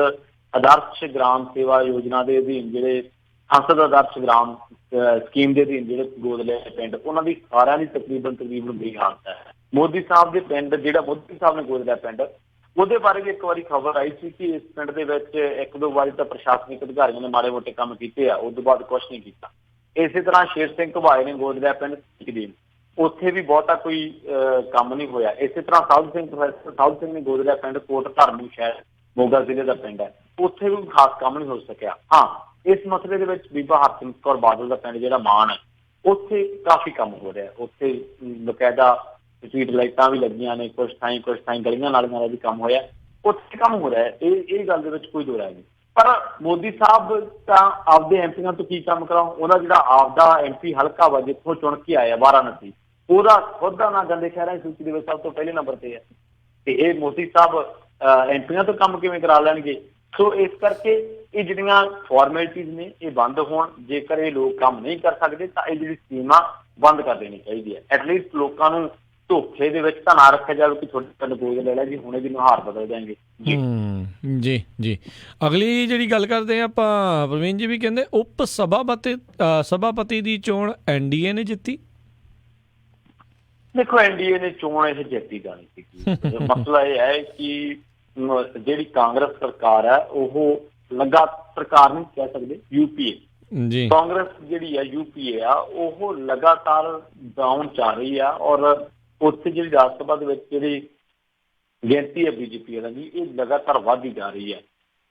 Speaker 1: ਆਦਰਸ਼ ਗ੍ਰਾਮ ਸੇਵਾ ਯੋਜਨਾ ਦੇ ਅਧੀਨ, ਜਿਹੜੇ ਸੰਸਦ ਆਦਰਸ਼ ਗ੍ਰਾਮ ਸਕੀਮ ਦੇ ਅਧੀਨ ਜਿਹੜੇ ਗੋਦ ਲਏ ਪਿੰਡ, ਉਹਨਾਂ ਦੀ ਸਾਰਿਆਂ ਦੀ ਤਕਰੀਬਨ ਬੁਰੀ ਹਾਲਤ ਹੈ। ਮੋਦੀ ਸਾਹਿਬ ਦੇ ਪਿੰਡ ਜਿਹੜਾ ਮੋਦੀ ਸਾਹਿਬ ਨੇ ਗੋਦ ਲਿਆ ਪਿੰਡ, ਉਹਦੇ ਬਾਰੇ ਵੀ ਇੱਕ ਵਾਰੀ ਖਬਰ ਆਈ ਸੀ ਕਿ ਇਸ ਪਿੰਡ ਦੇ ਵਿੱਚ ਇੱਕ ਦੋ ਵਾਰੀ ਤਾਂ ਪ੍ਰਸ਼ਾਸਨਿਕ ਅਧਿਕਾਰੀਆਂ ਨੇ ਮਾੜੇ ਮੋਟੇ ਕੰਮ ਕੀਤੇ ਆ, ਉਸ ਤੋਂ ਬਾਅਦ ਕੁਛ ਨਹੀਂ ਕੀਤਾ। ਇਸੇ ਤਰ੍ਹਾਂ ਸ਼ੇਰ ਸਿੰਘ ਘੁਬਾਏ ਨੇ ਗੋਦ ਲਿਆ ਪਿੰਡ ਦੀ, ਉੱਥੇ ਵੀ ਬਹੁਤਾ ਕੋਈ ਕੰਮ ਨਹੀਂ ਹੋਇਆ। ਇਸੇ ਤਰ੍ਹਾਂ ਪ੍ਰੋਫੈਸਰ ਸਾਧੂ ਸਿੰਘ ਨੇ ਗੋਦ ਲਿਆ ਪਿੰਡ ਕੋਟ ਧਰਮੂ ਸ਼ਹਿਰ ਮੋਗਾ ਜ਼ਿਲ੍ਹੇ ਦਾ ਪਿੰਡ ਹੈ, ਉੱਥੇ ਵੀ ਖਾਸ ਕੰਮ ਨਹੀਂ ਹੋ ਸਕਿਆ। ਹਾਂ, ਇਸ ਮਸਲੇ ਦੇ ਵਿੱਚ ਬੀਬਾ ਹਰਸਿਮਰਤ ਕੌਰ ਬਾਦਲ ਦਾ ਪਿੰਡ ਜਿਹੜਾ ਮਾਨ ਹੈ, ਉੱਥੇ ਕਾਫੀ ਕੰਮ ਹੋ ਰਿਹਾ। ਉੱਥੇ ਬਕਾਇਦਾ ਸਟਰੀਟ ਲਾਈਟਾਂ ਵੀ ਲੱਗੀਆਂ ਨੇ, ਕੁਛ ਥਾਈਂ ਗਲੀਆਂ ਨਾਲੀਆਂ ਦਾ ਵੀ ਕੰਮ ਹੋਇਆ, ਉੱਥੇ ਕੰਮ ਹੋ ਰਿਹਾ। ਇਹ ਗੱਲ ਦੇ ਵਿੱਚ ਕੋਈ ਦੋ ਰਾਏ ਨਹੀਂ। ਪਰ ਮੋਦੀ ਸਾਹਿਬ ਤਾਂ ਆਪਦੇ ਐਮਪੀਆਂ ਤੋਂ ਕੀ ਕੰਮ ਕਰਾਉ? ਉਹਦਾ ਜਿਹੜਾ ਆਪਦਾ ਐਮਪੀ ਹਲਕਾ ਵਾ ਜਿੱਥੋਂ ਚੁਣ ਕੇ ਆਇਆ ਵਾਰਾਣਸੀ, ਉਹਦਾ ਖੁਦ ਦਾ ਨਾਂ ਗੰਦੇ ਸ਼ਹਿਰਾਂ ਦੀ ਸੂਚੀ ਦੇ ਵਿੱਚ ਸਭ ਤੋਂ ਪਹਿਲੇ ਨੰਬਰ ਤੇ ਹੈ। ਤੇ ਇਹ ਮੋਦੀ ਸਾਹਿਬ ਐਮਪੀਆਂ ਤੋਂ ਕੰਮ ਕਿਵੇਂ ਕਰਾ ਲੈਣਗੇ? ਸੋ ਇਸ ਕਰਕੇ ਇਹ ਜਿਹੜੀਆਂ ਫਾਰਮੈਲਿਟੀਜ਼ ਨੇ ਇਹ ਬੰਦ ਹੋਣ। ਜੇਕਰ ਇਹ ਲੋਕ ਕੰਮ ਨਹੀਂ ਕਰ ਸਕਦੇ ਤਾਂ ਇਹ ਜਿਹੜੀ ਸਕੀਮ ਆ ਬੰਦ ਕਰ ਦੇਣੀ ਚਾਹੀਦੀ ਹੈ। ਐਟਲੀਸਟ ਲੋਕਾਂ ਨੂੰ ਧੋਖੇ ਦੇ ਵਿੱਚ ਤਾਂ ਨਾ ਰੱਖਿਆ ਜਾਵੇ ਕਿ ਤੁਹਾਡੇ ਪਿੰਡ ਗੋਦ ਲੈ ਲਿਆ ਜੀ, ਹੁਣੇ ਵੀ ਨੁਹਾਰ ਬਦਲ ਜਾਣਗੇ
Speaker 2: ਜੀ। ਜੀ ਅਗਲੀ ਜਿਹੜੀ ਗੱਲ ਕਰਦੇ ਆ ਆਪਾਂ, ਪ੍ਰਵੀਨ ਜੀ ਵੀ ਕਹਿੰਦੇ ਉਪ ਸਭਾਪਤੀ ਦੀ ਚੋਣ ਐਨਡੀਏ ਨੇ ਜਿੱਤੀ।
Speaker 1: ਦੇਖੋ, ਐਨਡੀਏ ਨੇ ਚੋਣ ਇਹ ਜਿੱਤੀ ਜਾਣੀ ਸੀ। ਮਸਲਾ ਇਹ ਹੈ ਕਿ ਜਿਹੜੀ ਕਾਂਗਰਸ ਸਰਕਾਰ ਹੈ ਉਹ ਸਰਕਾਰ ਨਹੀਂ ਕਹਿ ਸਕਦੇ, ਯੂਪੀਏ ਕਾਂਗਰਸ ਜਿਹੜੀ ਹੈ ਯੂਪੀਏ ਆ, ਉਹ ਲਗਾਤਾਰ ਡਾਊਨ ਚੱਲ ਰਹੀ ਆ। ਔਰ ਉੱਥੇ ਜਿਹੜੀ ਰਾਜ ਸਭਾ ਦੇ ਵਿੱਚ ਜਿਹੜੀ ਗਿਣਤੀ ਹੈ ਬੀਜੇਪੀ ਵਾਲਿਆਂ ਦੀ, ਇਹ ਲਗਾਤਾਰ ਵੱਧਦੀ ਜਾ ਰਹੀ ਹੈ।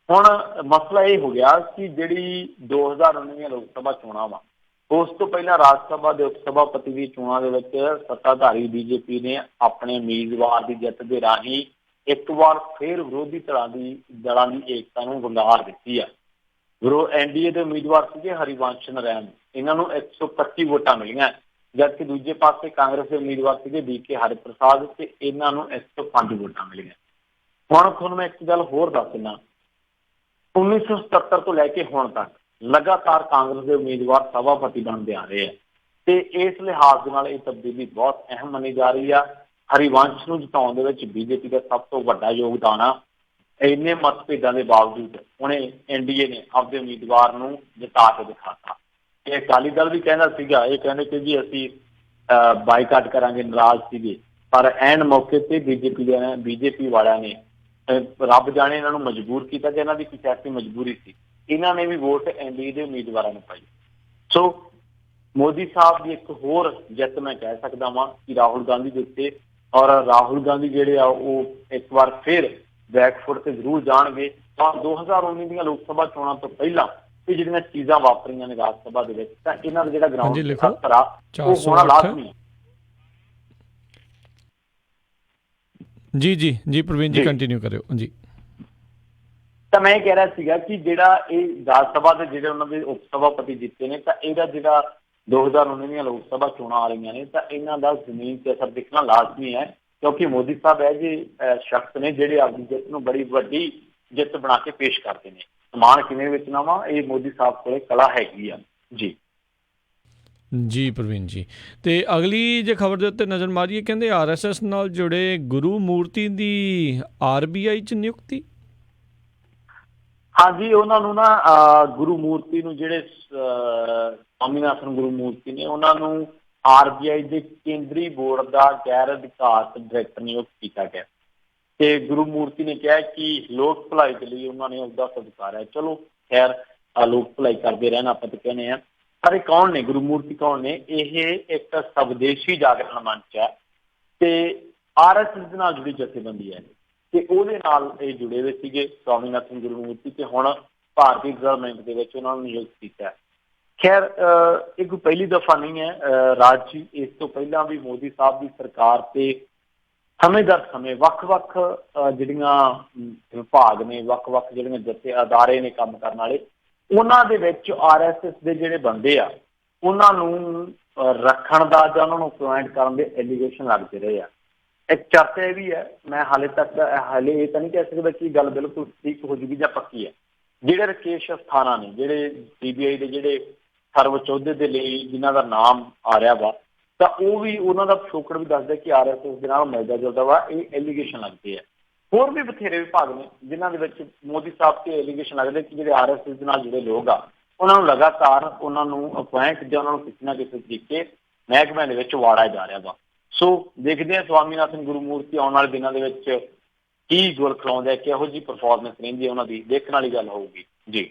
Speaker 1: ਹੁਣ ਮਸਲਾ ਇਹ ਹੋ ਗਿਆ ਕਿ ਜਿਹੜੀ 2019 ਲੋਕ ਸਭਾ ਚੋਣਾਂ ਵਾ, ਉਸ ਤੋਂ ਪਹਿਲਾਂ ਰਾਜ ਸਭਾ ਦੇ ਉਪ ਸਭਾਪਤੀ ਦੀ ਚੋਣਾਂ ਦੇ ਵਿੱਚ ਸੱਤਾਧਾਰੀ ਬੀਜੇਪੀ ਨੇ ਆਪਣੇ ਉਮੀਦਵਾਰ ਦੀ ਜਿੱਤ ਦੇ ਰਾਹੀਂ ਇੱਕ ਵਾਰ ਫਿਰ ਵਿਰੋਧੀ ਦਲਾਂ ਦੀ ਏਕਤਾ ਨੂੰ ਵੰਗਾਰ ਦਿੱਤੀ ਆ। ਐਨਡੀਏ ਦੇ ਉਮੀਦਵਾਰ ਸੀਗੇ ਹਰੀਵੰਸ਼ ਨਰੈਣ, ਇਹਨਾਂ ਨੂੰ 125 ਵੋਟਾਂ ਮਿਲੀਆਂ, ਜਦਕਿ ਦੂਜੇ ਪਾਸੇ ਕਾਂਗਰਸ ਦੇ ਉਮੀਦਵਾਰ ਸੀਗੇ ਬੀਕੇ ਹਰਿਪ੍ਰਸਾਦ ਤੇ ਇਹਨਾਂ ਨੂੰ 105 ਵੋਟਾਂ ਮਿਲੀਆਂ। ਹੁਣ ਤੁਹਾਨੂੰ ਮੈਂ ਇੱਕ ਗੱਲ ਹੋਰ ਦੱਸ ਦਿੰਦਾ, 1977 ਤੋਂ ਲੈ ਕੇ ਹੁਣ ਤੱਕ ਲਗਾਤਾਰ ਕਾਂਗਰਸ ਦੇ ਉਮੀਦਵਾਰ ਸਭਾਪਤੀ ਬਣਦੇ ਆ ਰਹੇ ਆ ਤੇ ਇਸ ਲਿਹਾਜ਼ ਦੇ ਨਾਲ ਇਹ ਤਬਦੀਲੀ ਬਹੁਤ ਅਹਿਮ ਮੰਨੀ ਜਾ ਰਹੀ ਆ। ਹਰੀਵੰਸ਼ ਨੂੰ ਜਿਤਾਉਣ ਦੇ ਵਿੱਚ ਬੀਜੇਪੀ ਦਾ ਸਭ ਤੋਂ ਵੱਡਾ ਯੋਗਦਾਨ ਆ। ਇੰਨੇ ਮਤਭੇਦਾਂ ਦੇ ਬਾਵਜੂਦ ਉਹਨੇ ਐਨਡੀਏ ਨੇ ਆਪਦੇ ਉਮੀਦਵਾਰ ਨੂੰ ਜਿਤਾ ਕੇ ਦਿਖਾਤਾ। ਇਹ ਅਕਾਲੀ ਦਲ ਵੀ ਕਹਿੰਦਾ ਸੀਗਾ, ਇਹ ਕਹਿੰਦੇ ਕਿ ਜੀ ਅਸੀਂ ਬਾਈਕਾਟ ਕਰਾਂਗੇ, ਨਾਰਾਜ਼ ਸੀਗੇ, ਪਰ ਐਨ ਮੌਕੇ ਤੇ ਬੀਜੇਪੀ ਵਾਲਿਆਂ ਨੇ ਰੱਬ ਜਾਣੇ ਇਹਨਾਂ ਨੂੰ ਮਜਬੂਰ ਕੀਤਾ ਕਿ ਇਹਨਾਂ ਦੀ ਕੋਈ ਸਿਆਸੀ ਮਜਬੂਰੀ ਸੀ, ਇਹਨਾਂ ਨੇ ਵੀ ਵੋਟ ਐਨਡੀਏ ਦੇ ਉਮੀਦਵਾਰਾਂ ਨੂੰ ਪਾਈ। ਸੋ ਮੋਦੀ ਸਾਹਿਬ ਦੀ ਇੱਕ ਹੋਰ ਜਿੱਤ ਮੈਂ ਕਹਿ ਸਕਦਾ ਵਾਂ ਕਿ ਰਾਹੁਲ ਗਾਂਧੀ ਦੇ ਉੱਤੇ, ਔਰ ਰਾਹੁਲ ਗਾਂਧੀ ਜਿਹੜੇ ਆ ਉਹ ਇੱਕ ਵਾਰ ਫਿਰ ਬੈਕਫੁੱਟ ਤੇ ਜ਼ਰੂਰ ਜਾਣਗੇ। ਤਾਂ 2019 ਦੀਆਂ ਲੋਕ ਸਭਾ ਚੋਣਾਂ ਤੋਂ ਪਹਿਲਾਂ ਇਹ ਜਿਹੜੀਆਂ ਚੀਜ਼ਾਂ ਵਾਪਰੀਆਂ ਨੇ ਰਾਜ ਸਭਾ ਦੇ ਵਿੱਚ, ਤਾਂ ਇਹਨਾਂ ਦਾ ਜਿਹੜਾ ਗਰਾਊਂਡ ਅਸਰ ਆ ਉਹ ਹੋਣਾ ਲਾਜ਼ਮੀ।
Speaker 2: ਜੀ ਪ੍ਰਵੀਨ ਜੀ ਕੰਟੀਨਿਊ ਕਰਿਓ ਜੀ।
Speaker 1: ਤਾਂ ਮੈਂ ਕਹਿ ਰਿਹਾ ਸੀਗਾ ਕਿ ਜਿਹੜਾ ਇਹ ਰਾਜ ਸਭਾ ਦੇ ਜਿਹੜੇ ਉਹਨਾਂ ਦੇ ਉਪ ਸਭਾਪਤੀ ਜਿੱਤੇ ਨੇ, ਤਾਂ ਇਹਦਾ ਜਿਹੜਾ 2019 ਦੀਆਂ ਲੋਕ ਸਭਾ ਚੋਣਾਂ ਆ ਰਹੀਆਂ ਨੇ, ਤਾਂ ਇਹਨਾਂ ਦਾ ਜ਼ਮੀਨ ਤੇ ਅਸਰ ਦਿਖਣਾ ਲਾਜ਼ਮੀ ਹੈ। ਕਿਉਂਕਿ ਮੋਦੀ ਸਾਹਿਬ ਇਹ ਜਿਹੇ ਸ਼ਖਸ ਨੇ ਜਿਹੜੇ ਆਪਣੀ ਜਿੱਤ ਨੂੰ ਬੜੀ ਵੱਡੀ ਜਿੱਤ ਬਣਾ ਕੇ ਪੇਸ਼ ਕਰਦੇ ਨੇ। ਸਮਾਨ ਕਿਵੇਂ ਵੇਚਣਾ ਵਾ, ਇਹ ਮੋਦੀ ਸਾਹਿਬ ਕੋਲੇ ਕਲਾ ਹੈਗੀ ਆ ਜੀ।
Speaker 2: ਜੀ ਪ੍ਰਵੀਨ ਜੀ, ਤੇ ਅਗਲੀ ਜੇ ਖਬਰ ਦੇ ਉੱਤੇ ਨਜ਼ਰ ਮਾਰੀਏ, ਕਹਿੰਦੇ RSS ਨਾਲ ਜੁੜੇ ਗੁਰੂ ਮੂਰਤੀ ਦੀ RBI 'ਚ ਨਿਯੁਕਤੀ।
Speaker 1: ਹਾਂਜੀ, ਉਹਨਾਂ ਨੂੰ ਨਾ ਗੁਰੂ ਮੂਰਤੀ ਨੂੰ, ਜਿਹੜੇ ਸਵਾਮੀਨਾਥਨ ਗੁਰੂ ਮੂਰਤੀ ਨੇ, ਉਹਨਾਂ ਨੂੰ RBI ਦੇ ਕੇਂਦਰੀ ਬੋਰਡ ਦਾ ਗੈਰ ਅਧਿਕਾਰਤ ਡਾਇਰੈਕਟਰ ਨਿਯੁਕਤ ਕੀਤਾ ਗਿਆ। ਤੇ ਗੁਰੂ ਮੂਰਤੀ ਨੇ ਕਿਹਾ ਕਿ ਲੋਕ ਭਲਾਈ ਦੇ ਲਈ ਉਹਨਾਂ ਨੇ ਉਸਦਾ ਸਤਿਕਾਰ ਹੈ। ਚਲੋ ਖੈਰ, ਲੋਕ ਭਲਾਈ ਕਰਦੇ ਰਹਿਣ, ਆਪਾਂ ਤਾਂ ਕਹਿੰਦੇ ਹਾਂ। ਪਰ ਇਹ ਕੌਣ ਨੇ ਗੁਰੂ ਮੂਰਤੀ? ਕੌਣ ਨੇ? ਇਹ ਇੱਕ ਸਵਦੇਸ਼ੀ ਜਾਗਰਣ ਮੰਚ ਹੈ ਤੇ RSS ਦੇ ਨਾਲ ਜੁੜੀ ਜਥੇਬੰਦੀ ਹੈ ਤੇ ਉਹਦੇ ਨਾਲ ਇਹ ਜੁੜੇ ਹੋਏ ਸੀਗੇ ਸਵਾਮੀਨਾਥਨ ਗੁਰੂ ਮੂਰਤੀ, ਤੇ ਹੁਣ ਭਾਰਤੀ ਗਵਰਨਮੈਂਟ ਦੇ ਵਿੱਚ ਉਹਨਾਂ ਨੂੰ ਨਿਯੁਕਤ ਕੀਤਾ। ਖੈਰ, ਇਹ ਕੋਈ ਪਹਿਲੀ ਦਫਾ ਨਹੀਂ ਹੈ ਰਾਜ ਜੀ। ਇਸ ਤੋਂ ਪਹਿਲਾਂ ਵੀ ਮੋਦੀ ਸਾਹਿਬ ਦੀ ਸਰਕਾਰ ਤੇ ਸਮੇਂ ਦਰ ਸਮੇਂ ਵੱਖ-ਵੱਖ ਜਿਹੜੀਆਂ ਵਿਭਾਗ ਨੇ, ਵੱਖ-ਵੱਖ ਜਿਹੜੀਆਂ ਜਥੇ ਅਦਾਰੇ ਨੇ ਕੰਮ ਕਰਨ ਵਾਲੇ, ਉਹਨਾਂ ਦੇ ਵਿੱਚ RSS ਦੇ ਜਿਹੜੇ ਬੰਦੇ ਆ, ਉਹਨਾਂ ਨੂੰ ਰੱਖਣ ਦਾ ਜਾਂ ਉਹਨਾਂ ਨੂੰ ਅਪੁਆਇੰਟ ਕਰਨ ਦੇ ਐਲੀਗੇਸ਼ਨ ਲੱਗਦੇ ਰਹੇ ਆ। ਇੱਕ ਚਰਚਾ ਇਹ ਵੀ ਹੈ, ਮੈਂ ਹਾਲੇ ਇਹ ਤਾਂ ਨਹੀਂ ਕਹਿ ਸਕਦਾ ਕਿ ਗੱਲ ਬਿਲਕੁਲ ਠੀਕ ਹੋ ਜੂਗੀ ਜਾਂ ਪੱਕੀ ਹੈ। ਜਿਹੜੇ ਰਕੇਸ਼ ਅਸਥਾਨਾ ਨੇ, ਜਿਹੜੇ CBI ਦੇ ਜਿਹੜੇ ਸਰਵਉੱਚ ਅਹੁਦੇ ਦੇ ਲਈ ਜਿਨ੍ਹਾਂ ਦਾ ਨਾਮ ਆ ਰਿਹਾ ਵਾ, ਤਾਂ ਉਹ ਵੀ, ਉਹਨਾਂ ਦਾ ਪਿਛੋਕੜ ਵੀ ਦੱਸਦਾ ਕਿ RSS ਦੇ ਨਾਲ ਮਿਲਦਾ ਜੁਲਦਾ ਵਾ। ਇਹ ਐਲੀਗੇਸ਼ਨ ਲੱਗਦੇ ਆ। ਹੋਰ ਵੀ ਬਥੇਰੇ ਵਿਭਾਗ ਨੇ ਜਿਨ੍ਹਾਂ ਦੇ ਵਿੱਚ ਮੋਦੀ ਸਾਹਿਬ ਤੇ ਐਲੀਗੇਸ਼ਨ ਲੱਗਦੇ ਕਿ ਜਿਹੜੇ RSS ਦੇ ਨਾਲ ਜਿਹੜੇ ਲੋਕ ਆ, ਉਹਨਾਂ ਨੂੰ ਲਗਾਤਾਰ ਉਹਨਾਂ ਨੂੰ ਅਪੁਆਇੰਟ ਜਾਂ ਉਹਨਾਂ ਨੂੰ ਕਿਸੇ ਨਾ ਕਿਸੇ ਤਰੀਕੇ ਮਹਿਕਮਿਆਂ ਦੇ ਵਿੱਚ ਵਾੜਿਆ ਜਾ ਰਿਹਾ ਵਾ। ਸੋ ਦੇਖਦੇ ਹਾਂ ਸਵਾਮੀਨਾਥਨ ਗੁਰੂ ਮੂਰਤੀ ਆਉਣ ਵਾਲੇ ਦਿਨਾਂ ਦੇ ਵਿੱਚ ਕੀ ਗੁਰ ਖਿਲਾਉਂਦੇ, ਕਿਹੋ ਜਿਹੀ ਪਰਫਾਰਮੈਂਸ ਰਹਿੰਦੀ ਹੈ ਉਹਨਾਂ ਦੀ, ਦੇਖਣ ਵਾਲੀ ਗੱਲ ਹੋਊਗੀ ਜੀ।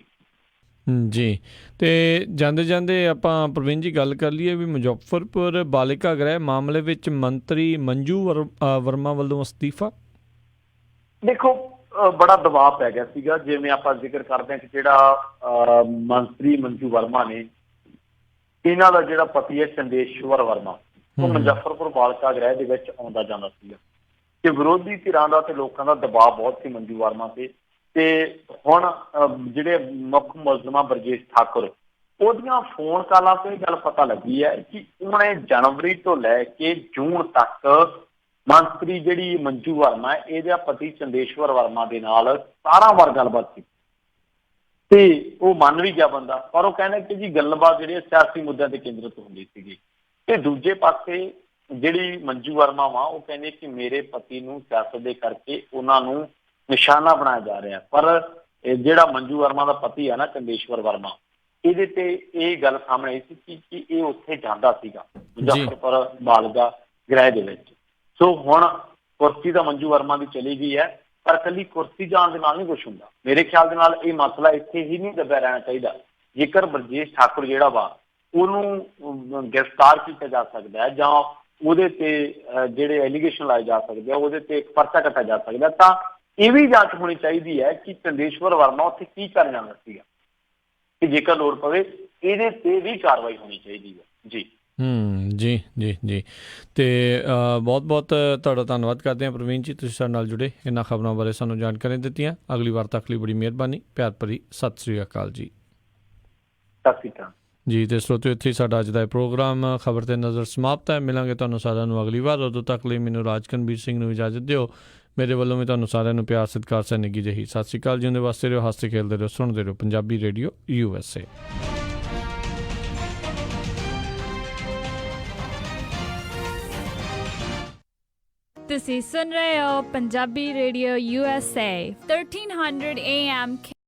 Speaker 2: ਜੀ, ਤੇ ਜਾਂਦੇ ਜਾਂਦੇ ਆਪਾਂ ਪ੍ਰਵੀਨ ਜੀ ਗੱਲ ਕਰ ਲਈਏ ਵੀ ਮੁਜ਼ੱਫਰਪੁਰ ਬਾਲਿਕਾ ਗ੍ਰਹਿ ਮਾਮਲੇ ਵਿੱਚ ਮੰਤਰੀ ਮੰਜੂ ਵਰਮਾ ਵੱਲੋਂ ਅਸਤੀਫਾ।
Speaker 1: ਦੇਖੋ, ਬੜਾ ਦਬਾਅ ਪੈ ਗਿਆ ਸੀਗਾ। ਜਿਵੇਂ ਆਪਾਂ ਜ਼ਿਕਰ ਕਰਦੇ ਹਾਂ ਕਿ ਜਿਹੜਾ ਮੰਤਰੀ ਮੰਜੂ ਵਰਮਾ ਨੇ, ਇਹਨਾਂ ਦਾ ਜਿਹੜਾ ਪਤੀ ਹੈ ਚੰਦੇਸ਼ਵਰ ਵਰਮਾ, ਉਹ ਮੁਜ਼ੱਫਰਪੁਰ ਬਾਲਿਕਾ ਗ੍ਰਹਿ ਦੇ ਵਿੱਚ ਆਉਂਦਾ ਜਾਂਦਾ ਸੀਗਾ ਤੇ ਵਿਰੋਧੀ ਧਿਰਾਂ ਦਾ ਤੇ ਲੋਕਾਂ ਦਾ ਦਬਾਅ ਬਹੁਤ ਸੀ ਮੰਜੂ ਵਰਮਾ ਤੇ ਹੁਣ ਜਿਹੜੇ ਮੁੱਖ ਮੁਲਜ਼ਮਾਂ ਬਰਜੇਸ਼ ਠਾਕੁਰ, ਉਹਦੀਆਂ ਫੋਨ ਕਾਲਾਂ ਤੋਂ ਇਹ ਗੱਲ ਪਤਾ ਲੱਗੀ ਹੈ ਕਿ ਉਹਨੇ ਜਨਵਰੀ ਤੋਂ ਲੈ ਕੇ ਜੂਨ ਤੱਕ ਮੰਤਰੀ ਜਿਹੜੀ ਮੰਜੂ ਵਰਮਾ ਹੈ, ਇਹਦੇ ਪਤੀ ਚੰਦੇਸ਼ਵਰ ਵਰਮਾ ਦੇ ਨਾਲ 17 ਵਾਰ ਗੱਲਬਾਤ ਕੀਤੀ ਤੇ ਉਹ ਮੰਨ ਵੀ ਗਿਆ ਬੰਦਾ। ਪਰ ਉਹ ਕਹਿੰਦਾ ਕਿ ਜੀ ਗੱਲਬਾਤ ਜਿਹੜੀ ਸਿਆਸੀ ਮੁੱਦਿਆਂ ਤੇ ਕੇਂਦਰਿਤ ਹੁੰਦੀ ਸੀਗੀ। ਤੇ ਦੂਜੇ ਪਾਸੇ ਜਿਹੜੀ ਮੰਜੂ ਵਰਮਾ ਵਾ, ਉਹ ਕਹਿੰਦੇ ਕਿ ਮੇਰੇ ਪਤੀ ਨੂੰ ਸਿਆਸਤ ਦੇ ਕਰਕੇ ਉਹਨਾਂ ਨੂੰ ਨਿਸ਼ਾਨਾ ਬਣਾਇਆ ਜਾ ਰਿਹਾ। ਪਰ ਜਿਹੜਾ ਮੰਜੂ ਵਰਮਾ ਦਾ ਪਤੀ ਆ ਨਾ, ਚੰਦੇਸ਼ਵਰ ਵਰਮਾ, ਇਹਦੇ ਤੇ ਇਹ ਗੱਲ ਸਾਹਮਣੇ ਆਈ ਸੀ ਕਿ ਇਹ ਉੱਥੇ ਜਾਂਦਾ ਸੀਗਾ ਮੁਜ਼ੱਫਰਪੁਰ ਬਾਲਿਕਾ ਗ੍ਰਹਿ ਦੇ ਵਿੱਚ। ਸੋ ਹੁਣ ਕੁਰਸੀ ਤਾਂ ਮੰਜੂ ਵਰਮਾ ਦੀ ਚਲੀ ਗਈ ਹੈ, ਪਰ ਇਕੱਲੀ ਕੁਰਸੀ ਜਾਣ ਦੇ ਨਾਲ ਨਹੀਂ ਕੁਛ ਹੁੰਦਾ। ਮੇਰੇ ਖਿਆਲ ਦੇ ਨਾਲ ਇਹ ਮਸਲਾ ਇੱਥੇ ਹੀ ਨਹੀਂ ਦੱਬਿਆ ਰਹਿਣਾ ਚਾਹੀਦਾ। ਜੇਕਰ ਬਰਜੇਸ਼ ਠਾਕੁਰ ਜਿਹੜਾ ਵਾ, ਉਹਨੂੰ ਗ੍ਰਿਫਤਾਰ ਕੀਤਾ ਜਾ ਸਕਦਾ ਹੈ ਜਾਂ ਉਹਦੇ ਤੇ ਜਿਹੜੇ ਐਲੀਗੇਸ਼ਨ ਲਾਏ ਜਾ ਸਕਦੇ ਆ, ਉਹਦੇ ਤੇ ਇੱਕ ਪਰਚਾ ਕੱਟਿਆ ਜਾ ਸਕਦਾ, ਤਾਂ ਇਹ ਵੀ ਜਾਂਚ ਹੋਣੀ ਚਾਹੀਦੀ ਹੈ ਕਿ ਚੰਦੇਸ਼ਵਰ ਵਰਮਾ ਉੱਥੇ ਕੀ ਕਰਨ ਜਾਂਦਾ ਸੀਗਾ, ਕਿ ਜੇਕਰ ਲੋੜ ਪਵੇ ਇਹਦੇ ਤੇ ਵੀ ਕਾਰਵਾਈ ਹੋਣੀ ਚਾਹੀਦੀ ਹੈ ਜੀ।
Speaker 2: ਜੀ ਜੀ ਜੀ, ਤੇ ਬਹੁਤ ਬਹੁਤ ਤੁਹਾਡਾ ਧੰਨਵਾਦ ਕਰਦੇ ਹਾਂ ਪ੍ਰਵੀਨ ਜੀ, ਤੁਸੀਂ ਸਾਡੇ ਨਾਲ ਜੁੜੇ, ਇਹਨਾਂ ਖਬਰਾਂ ਬਾਰੇ ਸਾਨੂੰ ਜਾਣਕਾਰੀ ਦਿੱਤੀਆਂ। ਅਗਲੀ ਵਾਰ ਤੱਕ ਲਈ ਬੜੀ ਮਿਹਰਬਾਨੀ। ਪਿਆਰ ਭਰੀ ਸਤਿ ਸ੍ਰੀ ਅਕਾਲ ਜੀ।
Speaker 1: ਸਤਿ ਸ੍ਰੀ ਅਕਾਲ
Speaker 2: ਜੀ। ਤੇ ਸਰੋਤਿਓ, ਇੱਥੇ ਸਾਡਾ ਅੱਜ ਦਾ ਇਹ ਪ੍ਰੋਗਰਾਮ ਖਬਰ ਤੇ ਨਜ਼ਰ ਸਮਾਪਤ ਹੈ। ਮਿਲਾਂਗੇ ਤੁਹਾਨੂੰ ਸਾਰਿਆਂ ਨੂੰ ਅਗਲੀ ਵਾਰ। ਉਦੋਂ ਤੱਕ ਲਈ ਮੈਨੂੰ ਰਾਜਕਨਵੀਰ ਸਿੰਘ ਨੂੰ ਇਜਾਜ਼ਤ ਦਿਓ। ਮੇਰੇ ਵੱਲੋਂ ਵੀ ਤੁਹਾਨੂੰ ਸਾਰਿਆਂ ਨੂੰ ਪਿਆਰ ਸਤਿਕਾਰ ਸਹਿ ਨਿੱਘੀ ਜਿਹੀ ਸਤਿ ਸ੍ਰੀ ਅਕਾਲ। ਜਿਉਂਦੇ ਵਾਸਤੇ ਰਹੋ, ਹੱਸਦੇ ਖੇਡਦੇ ਰਹੋ, ਸੁਣਦੇ ਰਹੋ ਪੰਜਾਬੀ ਰੇਡੀਓ USA।
Speaker 3: ਤੁਸੀਂ ਸੁਣ ਰਹੇ ਹੋ ਪੰਜਾਬੀ ਰੇਡੀਓ USA 1300 AM